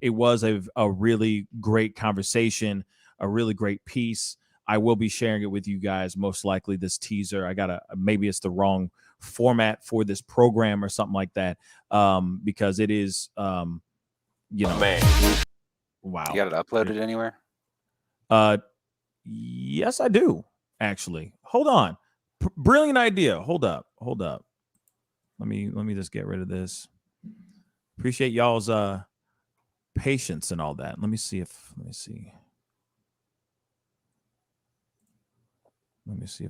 It was a really great conversation, a really great piece. I will be sharing it with you guys, most likely this teaser. Maybe it's the wrong format for this program or something like that. Because it is, Man. Wow. You got it uploaded anywhere? Yes, I do, actually. Hold on. Brilliant idea. Hold up. Let me just get rid of this. Appreciate y'all's patience and all that. Let me see if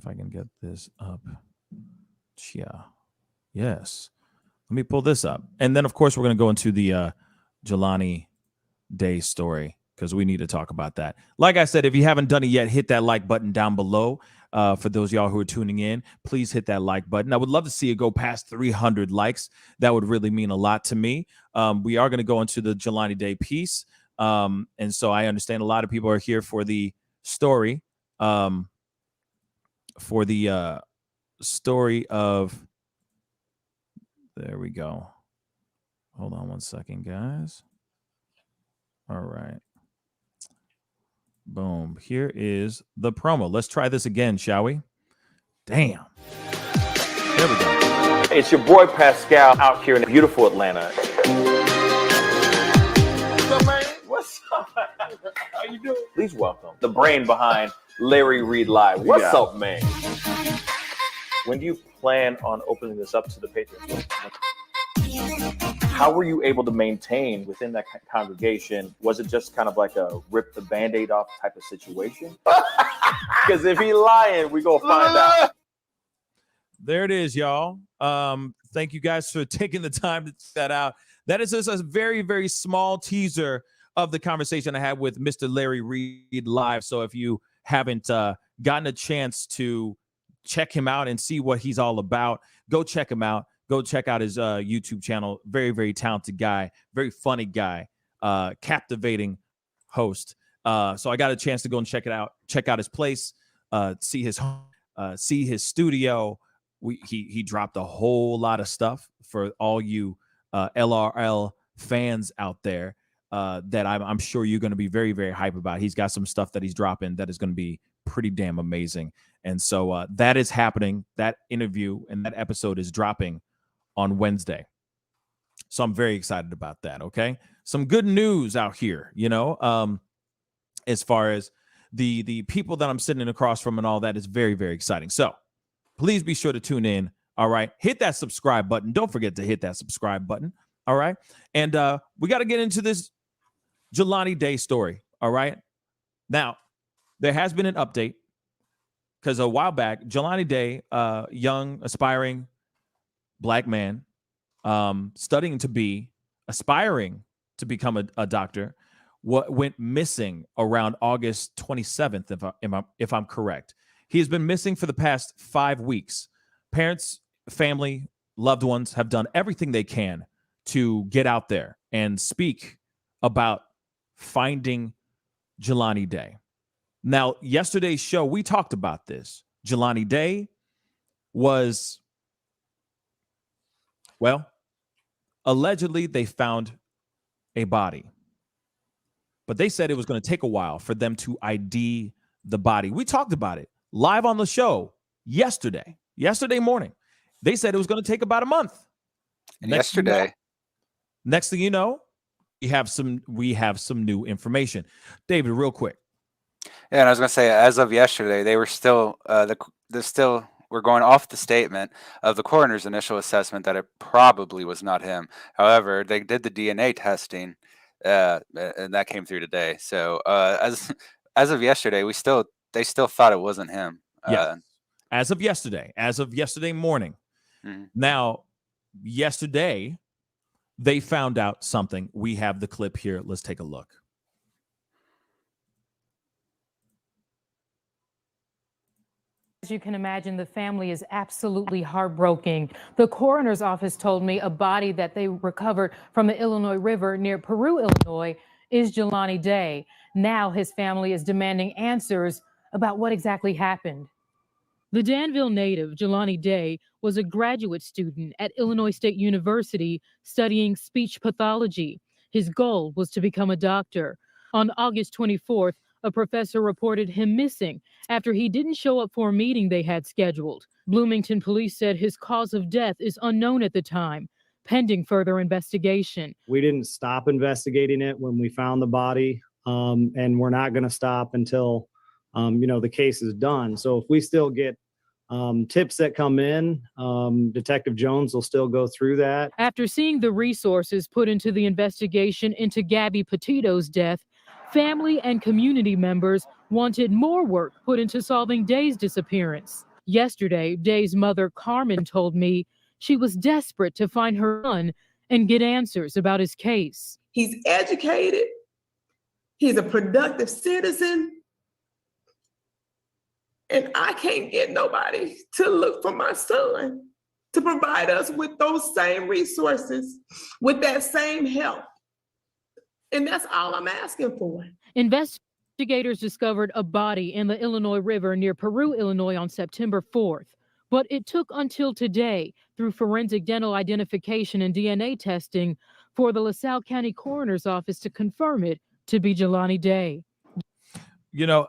I can get this up. Yeah. Yes. Let me pull this up. And then, of course, we're going to go into the Jelani Day story because we need to talk about that. Like I said, if you haven't done it yet, hit that like button down below. For those of y'all who are tuning in, please hit that like button. I would love to see it go past 300 likes. That would really mean a lot to me. We are going to go into the Jelani Day piece. And so I understand a lot of people are here for the story. Story of, there we go. Hold on one second, guys. All right. Boom. Here is the promo. Let's try this again, shall we? Damn. There we go. It's your boy Pascal out here in beautiful Atlanta. What's up, man? What's up? How you doing? Please welcome the brain behind Larry Reed Live. What's up, man? When do you plan on opening this up to the patrons? How were you able to maintain within that congregation? Was it just kind of like a rip the Band-Aid off type of situation? Because if he lying, we gonna find out. There it is, y'all. Thank you guys for taking the time to check that out. That is just a very, very small teaser of the conversation I had with Mr. Larry Reed Live. So if you haven't gotten a chance to check him out and see what he's all about, go check him out. Go check out his YouTube channel. Very, very talented guy. Very funny guy. Captivating host. So I got a chance to go and check it out. Check out his place. See his home. See his studio. He dropped a whole lot of stuff for all you LRL fans out there that I'm sure you're going to be very, very hype about. He's got some stuff that he's dropping that is going to be pretty damn amazing. And so that is happening. That interview and that episode is dropping on Wednesday. So I'm very excited about that. Okay. Some good news out here, as far as the people that I'm sitting across from and all that is very, very exciting. So please be sure to tune in. All right. Hit that subscribe button. Don't forget to hit that subscribe button. All right. And we got to get into this Jelani Day story. All right. Now, there has been an update because a while back, Jelani Day, young, aspiring Black man, aspiring to become a doctor, went missing around August 27th, if I'm correct. He has been missing for the past 5 weeks. Parents, family, loved ones have done everything they can to get out there and speak about finding Jelani Day. Now, yesterday's show, we talked about this. Jelani Day was, well, allegedly they found a body, but they said it was going to take a while for them to ID the body. We talked about it live on the show yesterday morning. They said it was going to take about a month. And yesterday, next thing you know, we have some new information. David, real quick. Yeah, and I was going to say, as of yesterday, they were still we're going off the statement of the coroner's initial assessment that it probably was not him. However, they did the DNA testing, and that came through today. So as of yesterday, they still thought it wasn't him. Yeah. As of yesterday morning. Mm-hmm. Now, yesterday, they found out something. We have the clip here. Let's take a look. As you can imagine, the family is absolutely heartbroken. The coroner's office told me a body that they recovered from the Illinois River near Peru, Illinois, is Jelani Day. Now his family is demanding answers about what exactly happened. The Danville native, Jelani Day, was a graduate student at Illinois State University studying speech pathology. His goal was to become a doctor. On August 24th, a professor reported him missing after he didn't show up for a meeting they had scheduled. Bloomington police said his cause of death is unknown at the time, pending further investigation. We didn't stop investigating it when we found the body, and we're not going to stop until, the case is done. So if we still get tips that come in, Detective Jones will still go through that. After seeing the resources put into the investigation into Gabby Petito's death, family and community members wanted more work put into solving Day's disappearance. Yesterday, Day's mother, Carmen, told me she was desperate to find her son and get answers about his case. He's educated. He's a productive citizen. And I can't get nobody to look for my son to provide us with those same resources, with that same help. And that's all I'm asking for. Investigators discovered a body in the Illinois River near Peru, Illinois on September 4th. But it took until today, through forensic dental identification and DNA testing, for the LaSalle County Coroner's Office to confirm it to be Jelani Day. You know,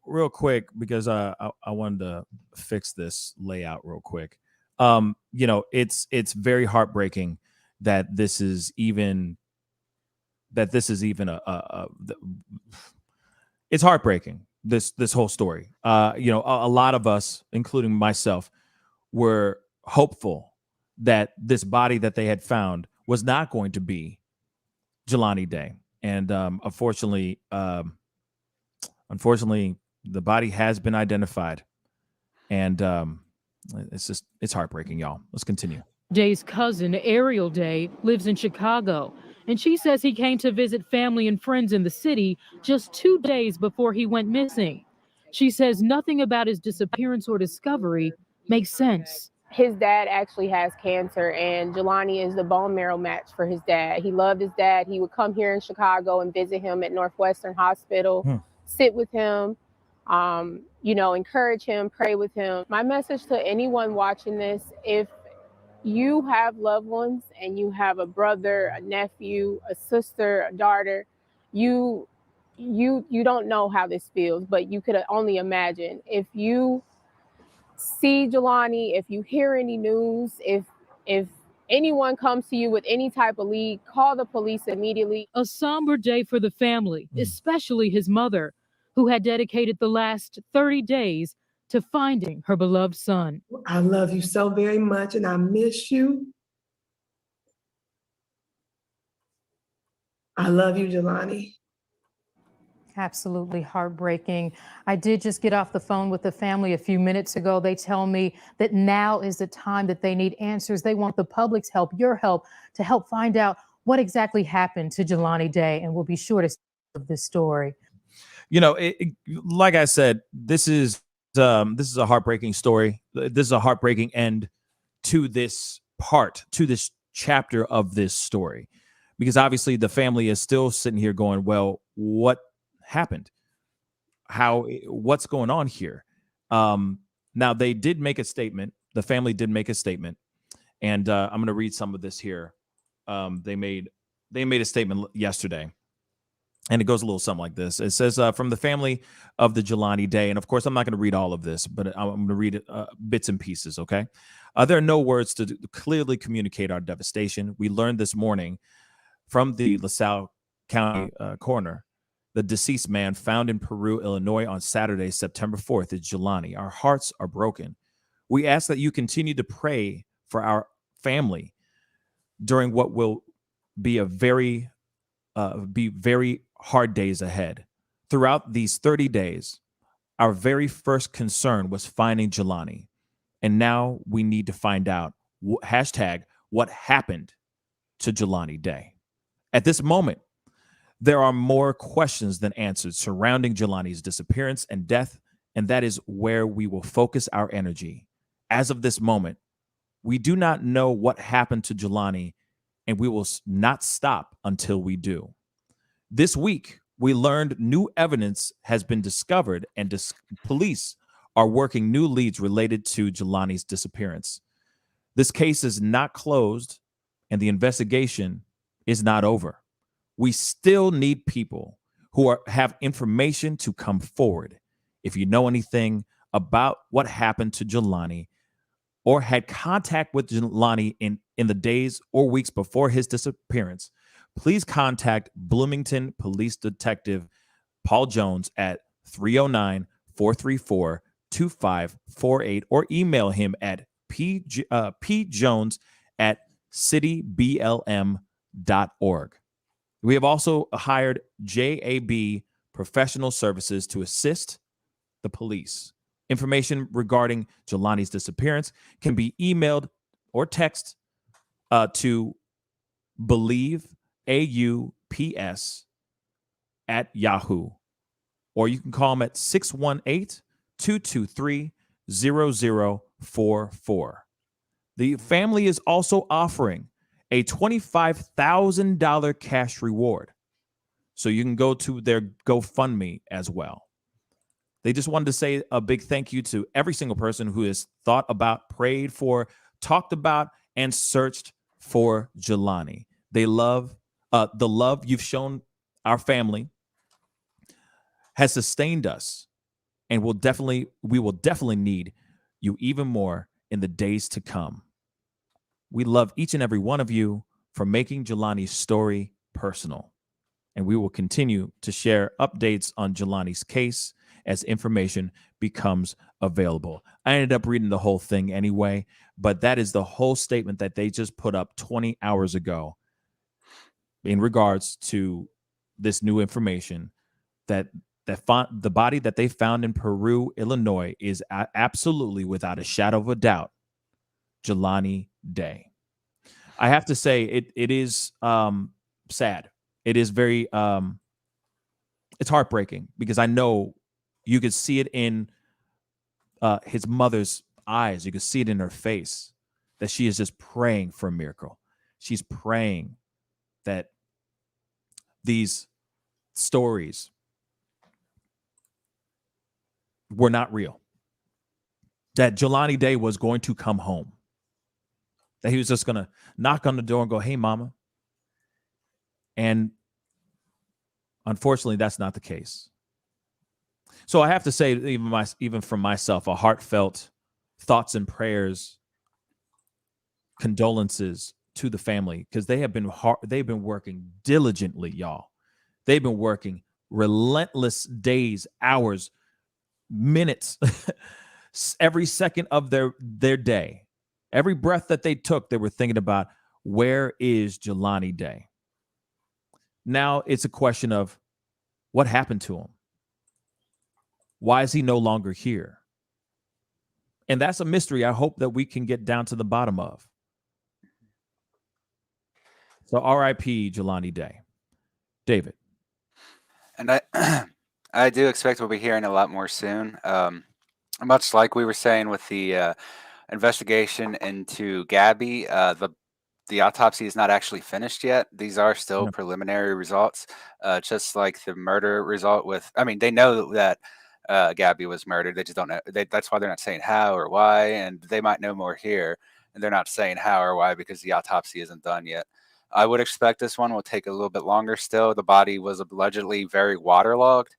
real quick, because I wanted to fix this layout real quick. You know, it's very heartbreaking that this is even it's heartbreaking, this whole story. You know, a lot of us, including myself, were hopeful that this body that they had found was not going to be Jelani Day. And unfortunately, the body has been identified. And it's heartbreaking, y'all. Let's continue. Day's cousin, Ariel Day, lives in Chicago, and she says he came to visit family and friends in the city just 2 days before he went missing. She says nothing about his disappearance or discovery makes sense. His dad actually has cancer, and Jelani is the bone marrow match for his dad. He loved his dad. He would come here in Chicago and visit him at Northwestern Hospital, sit with him, you know, encourage him, pray with him. My message to anyone watching this, if you have loved ones and you have a brother, a nephew, a sister, a daughter, you don't know how this feels, but you could only imagine. If you see Jelani, if you hear any news, if anyone comes to you with any type of lead, call the police immediately. A somber day for the family, especially his mother, who had dedicated the last 30 days to finding her beloved son. I love you so very much, and I miss you. I love you, Jelani. Absolutely heartbreaking. I did just get off the phone with the family a few minutes ago. They tell me that now is the time that they need answers. They want the public's help, your help, to help find out what exactly happened to Jelani Day, and we'll be sure to see this story. You know, like I said, this is a heartbreaking story. This is a heartbreaking end to this chapter of this story, because obviously the family is still sitting here going, well, what happened? What's going on here? Now they did make a statement. The family did make a statement, and I'm going to read some of this here. They made a statement yesterday, and it goes a little something like this. It says, from the family of the Jelani Day, and of course I'm not going to read all of this, but I'm going to read bits and pieces. Okay. There are no words to clearly communicate our devastation. We learned this morning from the LaSalle County coroner. The deceased man found in Peru, Illinois on Saturday, September 4th is Jelani. Our hearts are broken. We ask that you continue to pray for our family during what will be very hard days ahead. Throughout these 30 days, our very first concern was finding Jelani. And now we need to find out hashtag what happened to Jelani Day. At this moment, there are more questions than answers surrounding Jelani's disappearance and death, and that is where we will focus our energy. As of this moment, we do not know what happened to Jelani, and we will not stop until we do. This week, we learned new evidence has been discovered, and police are working new leads related to Jelani's disappearance. This case is not closed, and the investigation is not over. We still need people who have information to come forward. If you know anything about what happened to Jelani or had contact with Jelani in the days or weeks before his disappearance, please contact Bloomington Police Detective Paul Jones at 309-434-2548 or email him at pjones@cityblm.org. We have also hired JAB Professional Services to assist the police. Information regarding Jelani's disappearance can be emailed or text to believe, AUPS, at Yahoo, or you can call them at 618-223-0044. The family is also offering a $25,000 cash reward. So you can go to their GoFundMe as well. They just wanted to say a big thank you to every single person who has thought about, prayed for, talked about, and searched for Jelani. They love the love you've shown our family has sustained us, and we will definitely need you even more in the days to come. We love each and every one of you for making Jelani's story personal, and we will continue to share updates on Jelani's case as information becomes available. I ended up reading the whole thing anyway, but that is the whole statement that they just put up 20 hours ago in regards to this new information that the body that they found in Peru, Illinois, is absolutely, without a shadow of a doubt, Jelani Day. I have to say it is sad. It is very it's heartbreaking, because I know you could see it in his mother's eyes. You could see it in her face that she is just praying for a miracle. She's praying that these stories were not real, that Jelani Day was going to come home, that he was just going to knock on the door and go, "Hey, mama." And unfortunately, that's not the case. So I have to say, even from myself, a heartfelt thoughts and prayers, condolences to the family, because they've been working diligently, y'all. They've been working relentless days, hours, minutes, every second of their day. Every breath that they took, they were thinking about, where is Jelani Day? Now it's a question of what happened to him. Why is he no longer here? And that's a mystery I hope that we can get down to the bottom of. So R.I.P. Jelani Day. David. And I do expect we'll be hearing a lot more soon. Much like we were saying with the investigation into Gabby, the autopsy is not actually finished yet. These are still preliminary results, just like the murder result they know that Gabby was murdered. They just don't know. That's why they're not saying how or why, and they might know more here, and they're not saying how or why because the autopsy isn't done yet. I would expect this one will take a little bit longer still. The body was allegedly very waterlogged,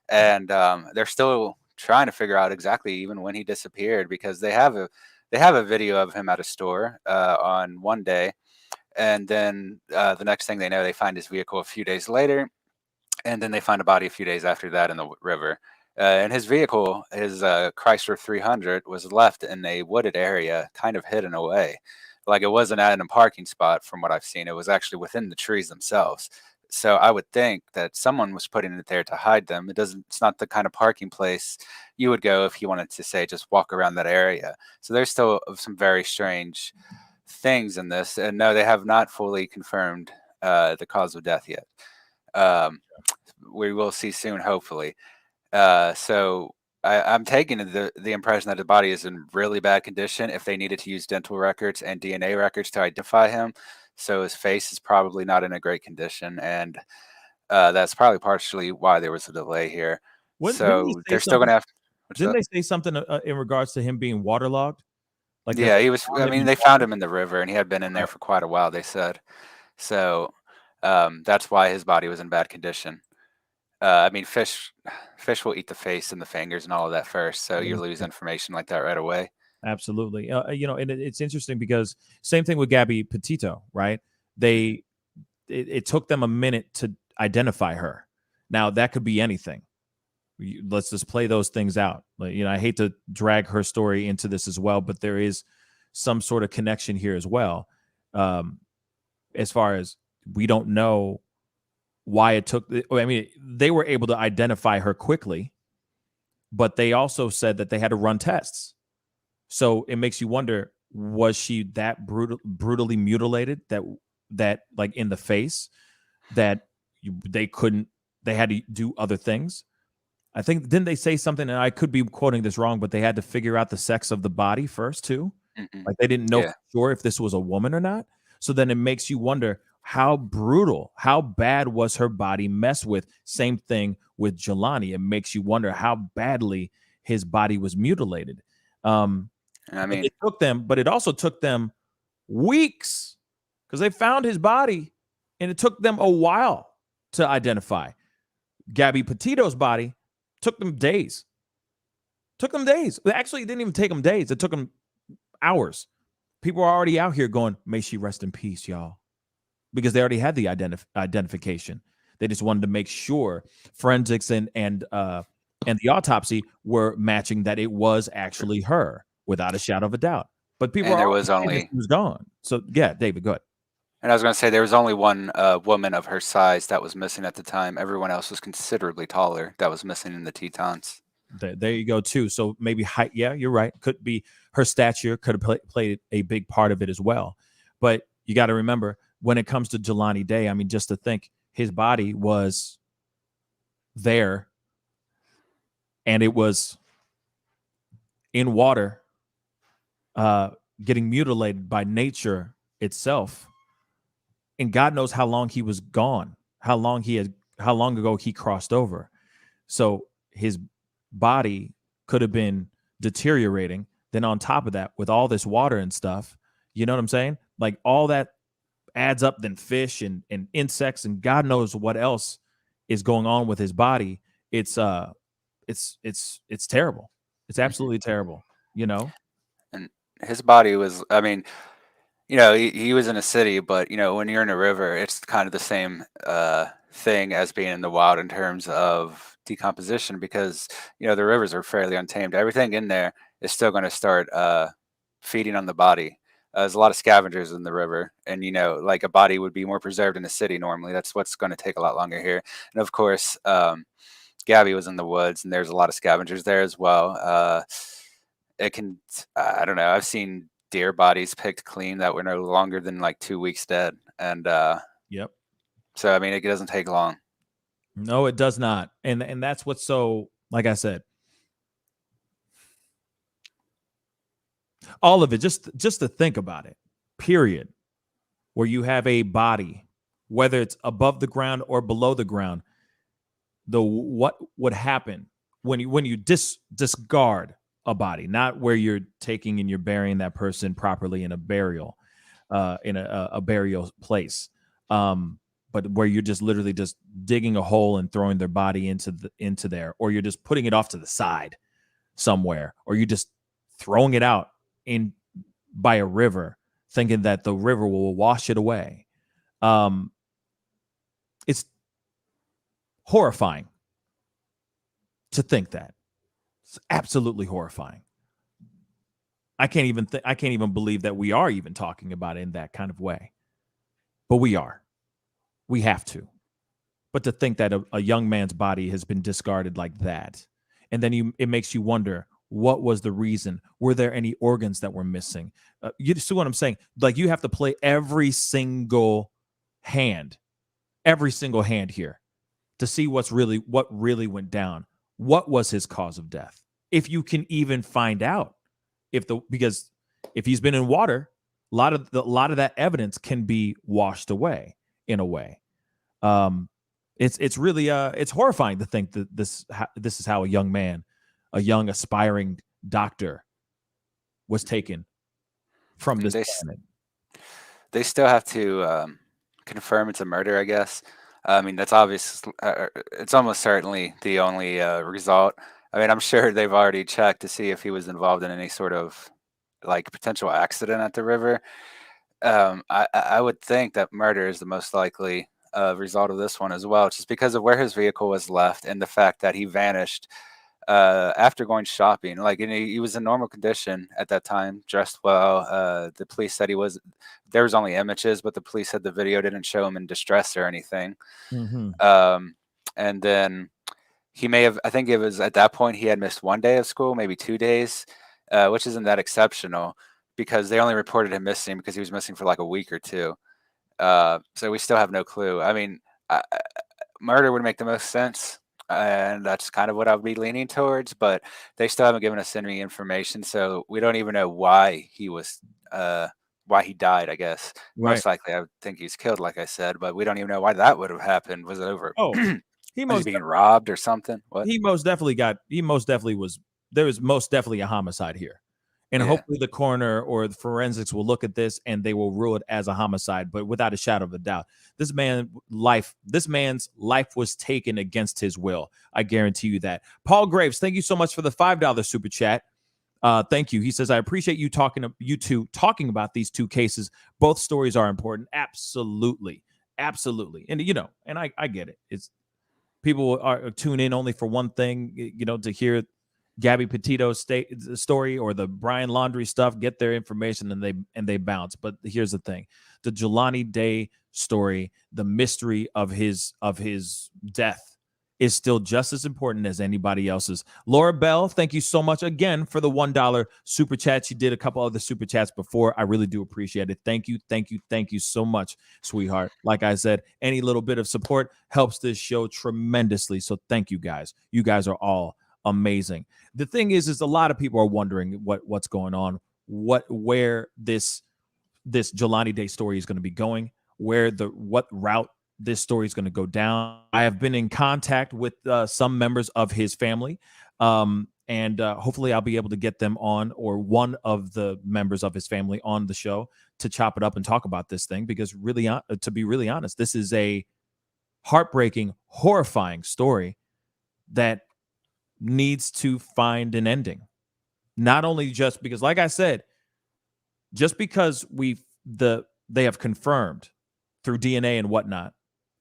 and they're still trying to figure out exactly even when he disappeared, because they have a video of him at a store on one day, and then the next thing they know, they find his vehicle a few days later, and then they find a body a few days after that in the river. And his vehicle, his Chrysler 300, was left in a wooded area, kind of hidden away. Like, it wasn't at a parking spot from what I've seen. It was actually within the trees themselves. So I would think that someone was putting it there to hide them. It's not the kind of parking place you would go if you wanted to, say, just walk around that area. So there's still some very strange things in this. And no, they have not fully confirmed the cause of death yet. We will see soon, hopefully. So I'm taking the impression that the body is in really bad condition if they needed to use dental records and DNA records to identify him. So his face is probably not in a great condition, and that's probably partially why there was a delay here. So they're still going to have. Didn't they say something in regards to him being waterlogged? Like, yeah, he was. I mean, they found him in the river, and he had been in there for quite a while, they said. So that's why his body was in bad condition. I mean, fish will eat the face and the fingers and all of that first, so you lose information like that right away. Absolutely. And it's interesting because same thing with Gabby Petito, right? It took them a minute to identify her. Now that could be anything. Let's just play those things out. I hate to drag her story into this as well, but there is some sort of connection here as well. As far as we don't know why it took. I mean, they were able to identify her quickly, but they also said that they had to run tests. So it makes you wonder, was she that brutally mutilated that like in the face that they had to do other things? I think, didn't they say something, and I could be quoting this wrong, but they had to figure out the sex of the body first too? Like they didn't know Yeah. for sure if this was a woman or not. So then it makes you wonder how brutal, how bad was her body messed with? Same thing with Jelani. It makes you wonder how badly his body was mutilated. And I mean, but it also took them weeks because they found his body and it took them a while to identify. Gabby Petito's body took them days. Actually, it didn't even take them days. It took them hours. People are already out here going, may she rest in peace, y'all. Because they already had the identification. They just wanted to make sure forensics and the autopsy were matching that it was actually her without a shadow of a doubt. But people and are there was saying only she was gone. So yeah, David, go ahead. And I was going to say there was only one woman of her size that was missing at the time. Everyone else was considerably taller that was missing in the Tetons. There you go too. So maybe height. Yeah, you're right. Could be her stature could have played a big part of it as well. But you got to remember when it comes to Jelani Day, I mean, just to think his body was there and it was in water, getting mutilated by nature itself. And God knows how long he was gone, how long ago he crossed over. So his body could have been deteriorating. Then on top of that, with all this water and stuff, you know what I'm saying? Like all that adds up, then fish and insects and God knows what else is going on with his body. It's terrible. It's absolutely terrible, you know? And his body was, I mean, you know, he was in a city, but, you know, when you're in a river, it's kind of the same thing as being in the wild in terms of decomposition because, you know, the rivers are fairly untamed. Everything in there is still going to start feeding on the body. There's a lot of scavengers in the river. And, you know, like a body would be more preserved in a city normally. That's what's going to take a lot longer here. And, of course, Gabby was in the woods, and there's a lot of scavengers there as well. It can, I don't know, I've seen deer bodies picked clean that were no longer than like 2 weeks dead. And yep. So I mean it doesn't take long. No, it does not. And that's what's so, like I said, all of it, just to think about it, period. Where you have a body, whether it's above the ground or below the ground, what would happen when you discard a body, not where you're taking and you're burying that person properly in a burial, in a burial place, but where you're just literally just digging a hole and throwing their body into there, or you're just putting it off to the side somewhere, or you're just throwing it out in by a river, thinking that the river will wash it away. It's horrifying to think that. It's absolutely horrifying. I can't even believe that we are even talking about it in that kind of way. But we are. We have to. But to think that a young man's body has been discarded like that, and then it makes you wonder, what was the reason? Were there any organs that were missing? You see what I'm saying? Like you have to play every single hand here to see what really went down. What was his cause of death? If you can even find out, because if he's been in water, a lot of that evidence can be washed away in a way. It's really it's horrifying to think that this is how a young aspiring doctor was taken from this planet. They still have to confirm it's a murder, I guess. I mean, that's obvious. It's almost certainly the only result. I mean, I'm sure they've already checked to see if he was involved in any sort of like potential accident at the river. I would think that murder is the most likely result of this one as well, just because of where his vehicle was left and the fact that he vanished after going shopping. Like he was in normal condition at that time, dressed well. The police said there was only images, but the police said the video didn't show him in distress or anything. Mm-hmm. And then he may have, I think it was at that point he had missed 1 day of school, maybe 2 days, which isn't that exceptional. because they only reported him missing because he was missing for like a week or two. So we still have no clue. I mean, murder would make the most sense, and that's kind of what I would be leaning towards. But they still haven't given us any information, so we don't even know why he was, why he died. I guess most likely, I would think he's killed, like I said, but we don't even know why that would have happened. Was it over? Oh, was he being robbed or something? What? He most definitely was. There was most definitely a homicide here. And hopefully the coroner or the forensics will look at this and they will rule it as a homicide. But without a shadow of a doubt, this man's life was taken against his will. I guarantee you that. Paul Graves, thank you so much for the $5 super chat. Thank you. He says, I appreciate you two talking about these two cases. Both stories are important. Absolutely. Absolutely. And, and I get it. It's people are tune in only for one thing, to hear Gabby Petito's story or the Brian Laundrie stuff, get their information and they bounce. But here's the thing: the Jelani Day story, the mystery of his death, is still just as important as anybody else's. Laura Bell, thank you so much again for the $1 super chat. She did a couple other super chats before. I really do appreciate it. Thank you so much, sweetheart. Like I said, any little bit of support helps this show tremendously. So thank you guys. You guys are all amazing. The thing is a lot of people are wondering what's going on, where this Jelani Day story is going to be going, what route this story is going to go down. I have been in contact with some members of his family, and hopefully I'll be able to get them on, or one of the members of his family on the show to chop it up and talk about this thing, because really, to be really honest, this is a heartbreaking, horrifying story that needs to find an ending. Not only just because, like I said, just because they have confirmed through DNA and whatnot,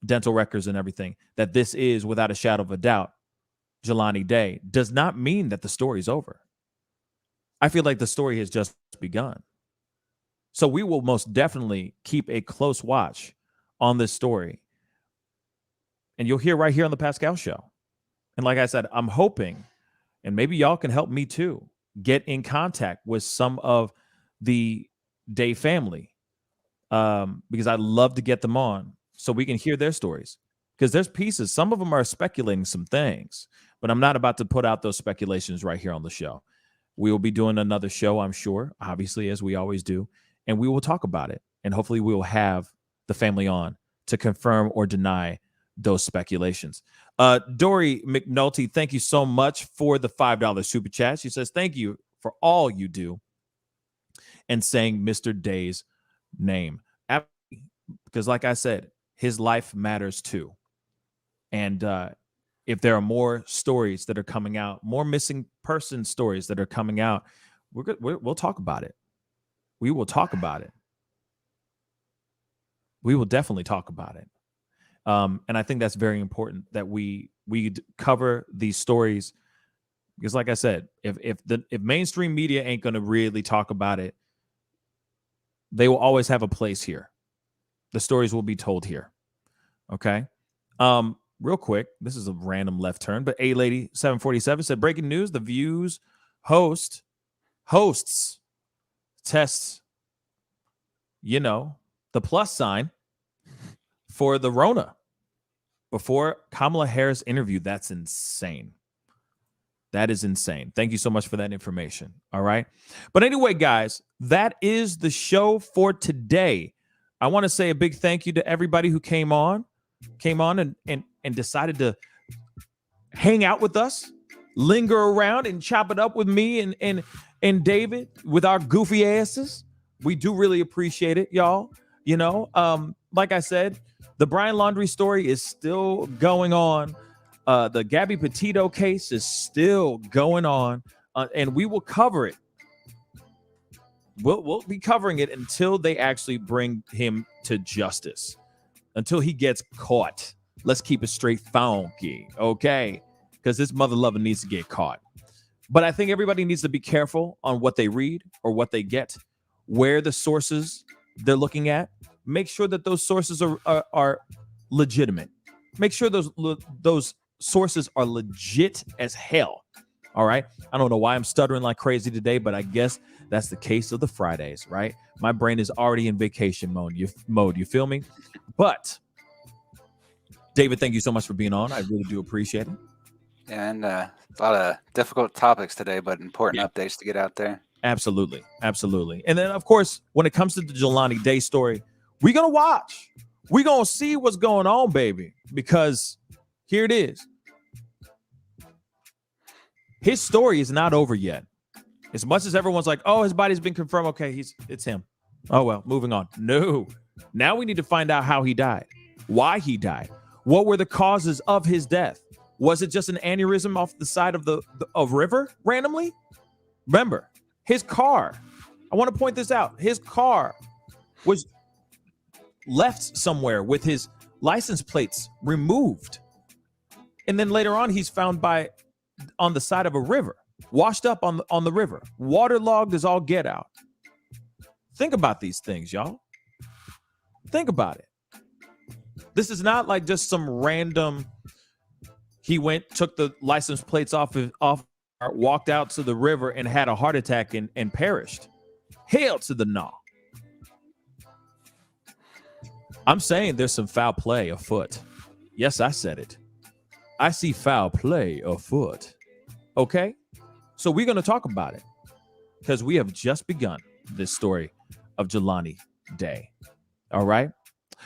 dental records and everything, that this is without a shadow of a doubt Jelani Day, does not mean that the story's over. I feel like the story has just begun. So we will most definitely keep a close watch on this story. And you'll hear right here on the Pascal Show. And like I said, I'm hoping, and maybe y'all can help me too, get in contact with some of the Day family, because I'd love to get them on so we can hear their stories. Because there's pieces, some of them are speculating some things, but I'm not about to put out those speculations right here on the show. We will be doing another show, I'm sure, obviously, as we always do, and we will talk about it. And hopefully we will have the family on to confirm or deny those speculations. Dory McNulty, thank you so much for the $5 super chat. She says, thank you for all you do and saying Mr. Day's name. Because like I said, his life matters too. And if there are more stories that are coming out, more missing person stories that are coming out, we'll talk about it. We will talk about it. We will definitely talk about it. And I think that's very important that we cover these stories, because like I said, if mainstream media ain't going to really talk about it, they will always have a place here. The stories will be told here. Okay. Real quick, this is a random left turn, but A Lady 747 said, breaking news: The Views hosts tests, the plus sign for the Rona before Kamala Harris interview. That's insane. That is insane. Thank you so much for that information. All right. But anyway, guys, that is the show for today. I want to say a big thank you to everybody who came on and decided to hang out with us, linger around and chop it up with me and David with our goofy asses. We do really appreciate it, y'all. Like I said, the Brian Laundrie story is still going on. The Gabby Petito case is still going on, and we will cover it. We'll be covering it until they actually bring him to justice, until he gets caught. Let's keep it straight funky, okay? Because this mother lover needs to get caught. But I think everybody needs to be careful on what they read or what they get, where the sources they're looking at. Make sure that those sources are legitimate. Make sure those sources are legit as hell. All right. I don't know why I'm stuttering like crazy today, but I guess That's the case of the Fridays, right? My brain is already in vacation mode. You feel me? But David, thank you so much for being on. I really do appreciate it. And a lot of difficult topics today, but important updates to get out there. Absolutely. Absolutely. And then, of course, when it comes to the Jelani Day story, we're going to watch. We're going to see what's going on, baby, because here it is. His story is not over yet. As much as everyone's like, oh, his body's been confirmed. Okay, it's him. Oh, well, moving on. No. Now we need to find out how he died, why he died, what were the causes of his death. Was it just an aneurysm off the side of the river randomly? Remember, his car, I want to point this out. His car was left somewhere with his license plates removed. And then later on, he's found on the side of a river, washed up on the river, waterlogged as all get out. Think about these things, y'all. Think about it. This is not like just some random, he took the license plates off, walked out to the river and had a heart attack and perished. Hail to the no. I'm saying there's some foul play afoot. Yes, I said it. I see foul play afoot. Okay? So we're going to talk about it because we have just begun this story of Jelani Day. All right?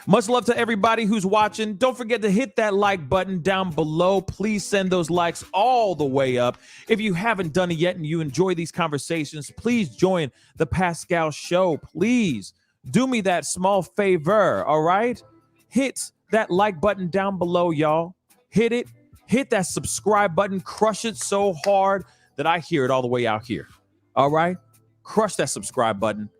Much love to everybody who's watching. Don't forget to hit that like button down below. Please send those likes all the way up. If you haven't done it yet and you enjoy these conversations, please join the Pascal Show. Please do me that small favor, all right? Hit that like button down below, y'all. Hit it. Hit that subscribe button. Crush it so hard that I hear it all the way out here. All right? Crush that subscribe button.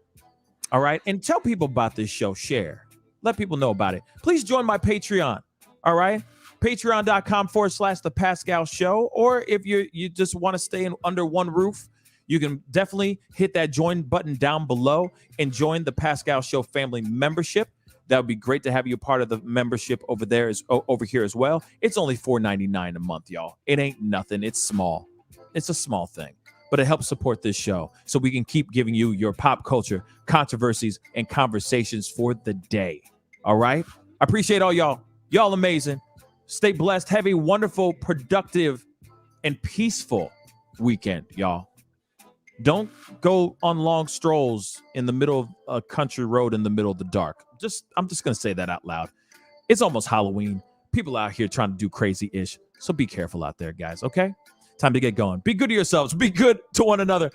All right? And tell people about this show. Share. Let people know about it. Please join my Patreon. All right? Patreon.com/The Pascal Show. Or if you just want to stay under one roof, you can definitely hit that join button down below and join the Pascal Show family membership. That would be great to have you a part of the membership over here as well. It's only $4.99 a month, y'all. It ain't nothing. It's small. It's a small thing, but it helps support this show so we can keep giving you your pop culture controversies and conversations for the day. All right? I appreciate all y'all. Y'all amazing. Stay blessed. Have a wonderful, productive, and peaceful weekend, y'all. Don't go on long strolls in the middle of a country road in the middle of the dark. I'm just going to say that out loud. It's almost Halloween. People out here trying to do crazy-ish. So be careful out there, guys, okay? Time to get going. Be good to yourselves. Be good to one another.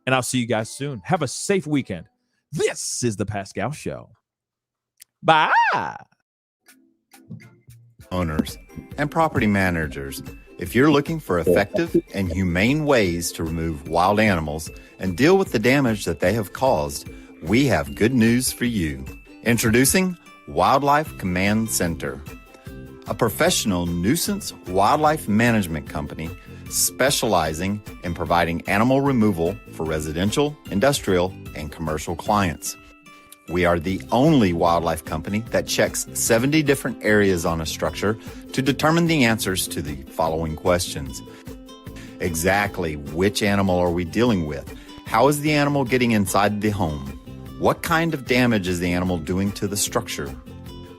And I'll see you guys soon. Have a safe weekend. This is The Pascal Show. Bye. Owners and property managers, if you're looking for effective and humane ways to remove wild animals and deal with the damage that they have caused, we have good news for you. Introducing Wildlife Command Center, a professional nuisance wildlife management company specializing in providing animal removal for residential, industrial, and commercial clients. We are the only wildlife company that checks 70 different areas on a structure to determine the answers to the following questions. Exactly which animal are we dealing with? How is the animal getting inside the home? What kind of damage is the animal doing to the structure?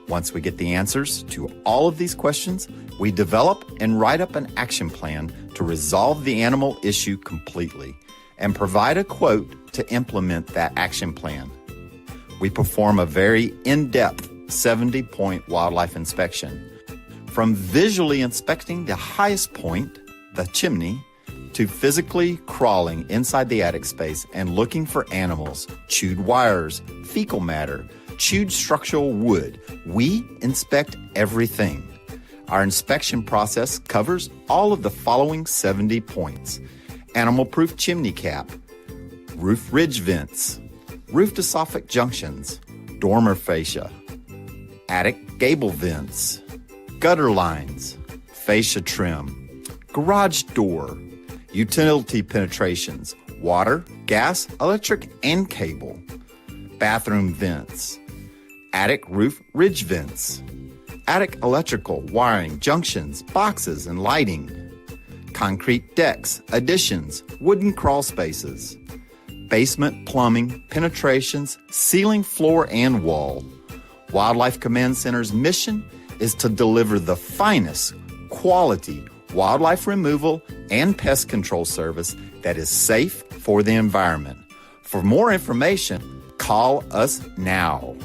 Once we get the answers to all of these questions, we develop and write up an action plan to resolve the animal issue completely and provide a quote to implement that action plan. We perform a very in-depth 70-point wildlife inspection. From visually inspecting the highest point, the chimney, to physically crawling inside the attic space and looking for animals, chewed wires, fecal matter, chewed structural wood. We inspect everything. Our inspection process covers all of the following 70 points: animal-proof chimney cap, roof ridge vents, roof to soffit junctions, dormer fascia, attic gable vents, gutter lines, fascia trim, garage door, utility penetrations, water, gas, electric, and cable, bathroom vents, attic roof ridge vents, attic electrical, wiring, junctions, boxes, and lighting, concrete decks, additions, wooden crawl spaces, basement plumbing, penetrations, ceiling, floor, and wall. Wildlife Command Center's mission is to deliver the finest quality wildlife removal and pest control service that is safe for the environment. For more information, call us now.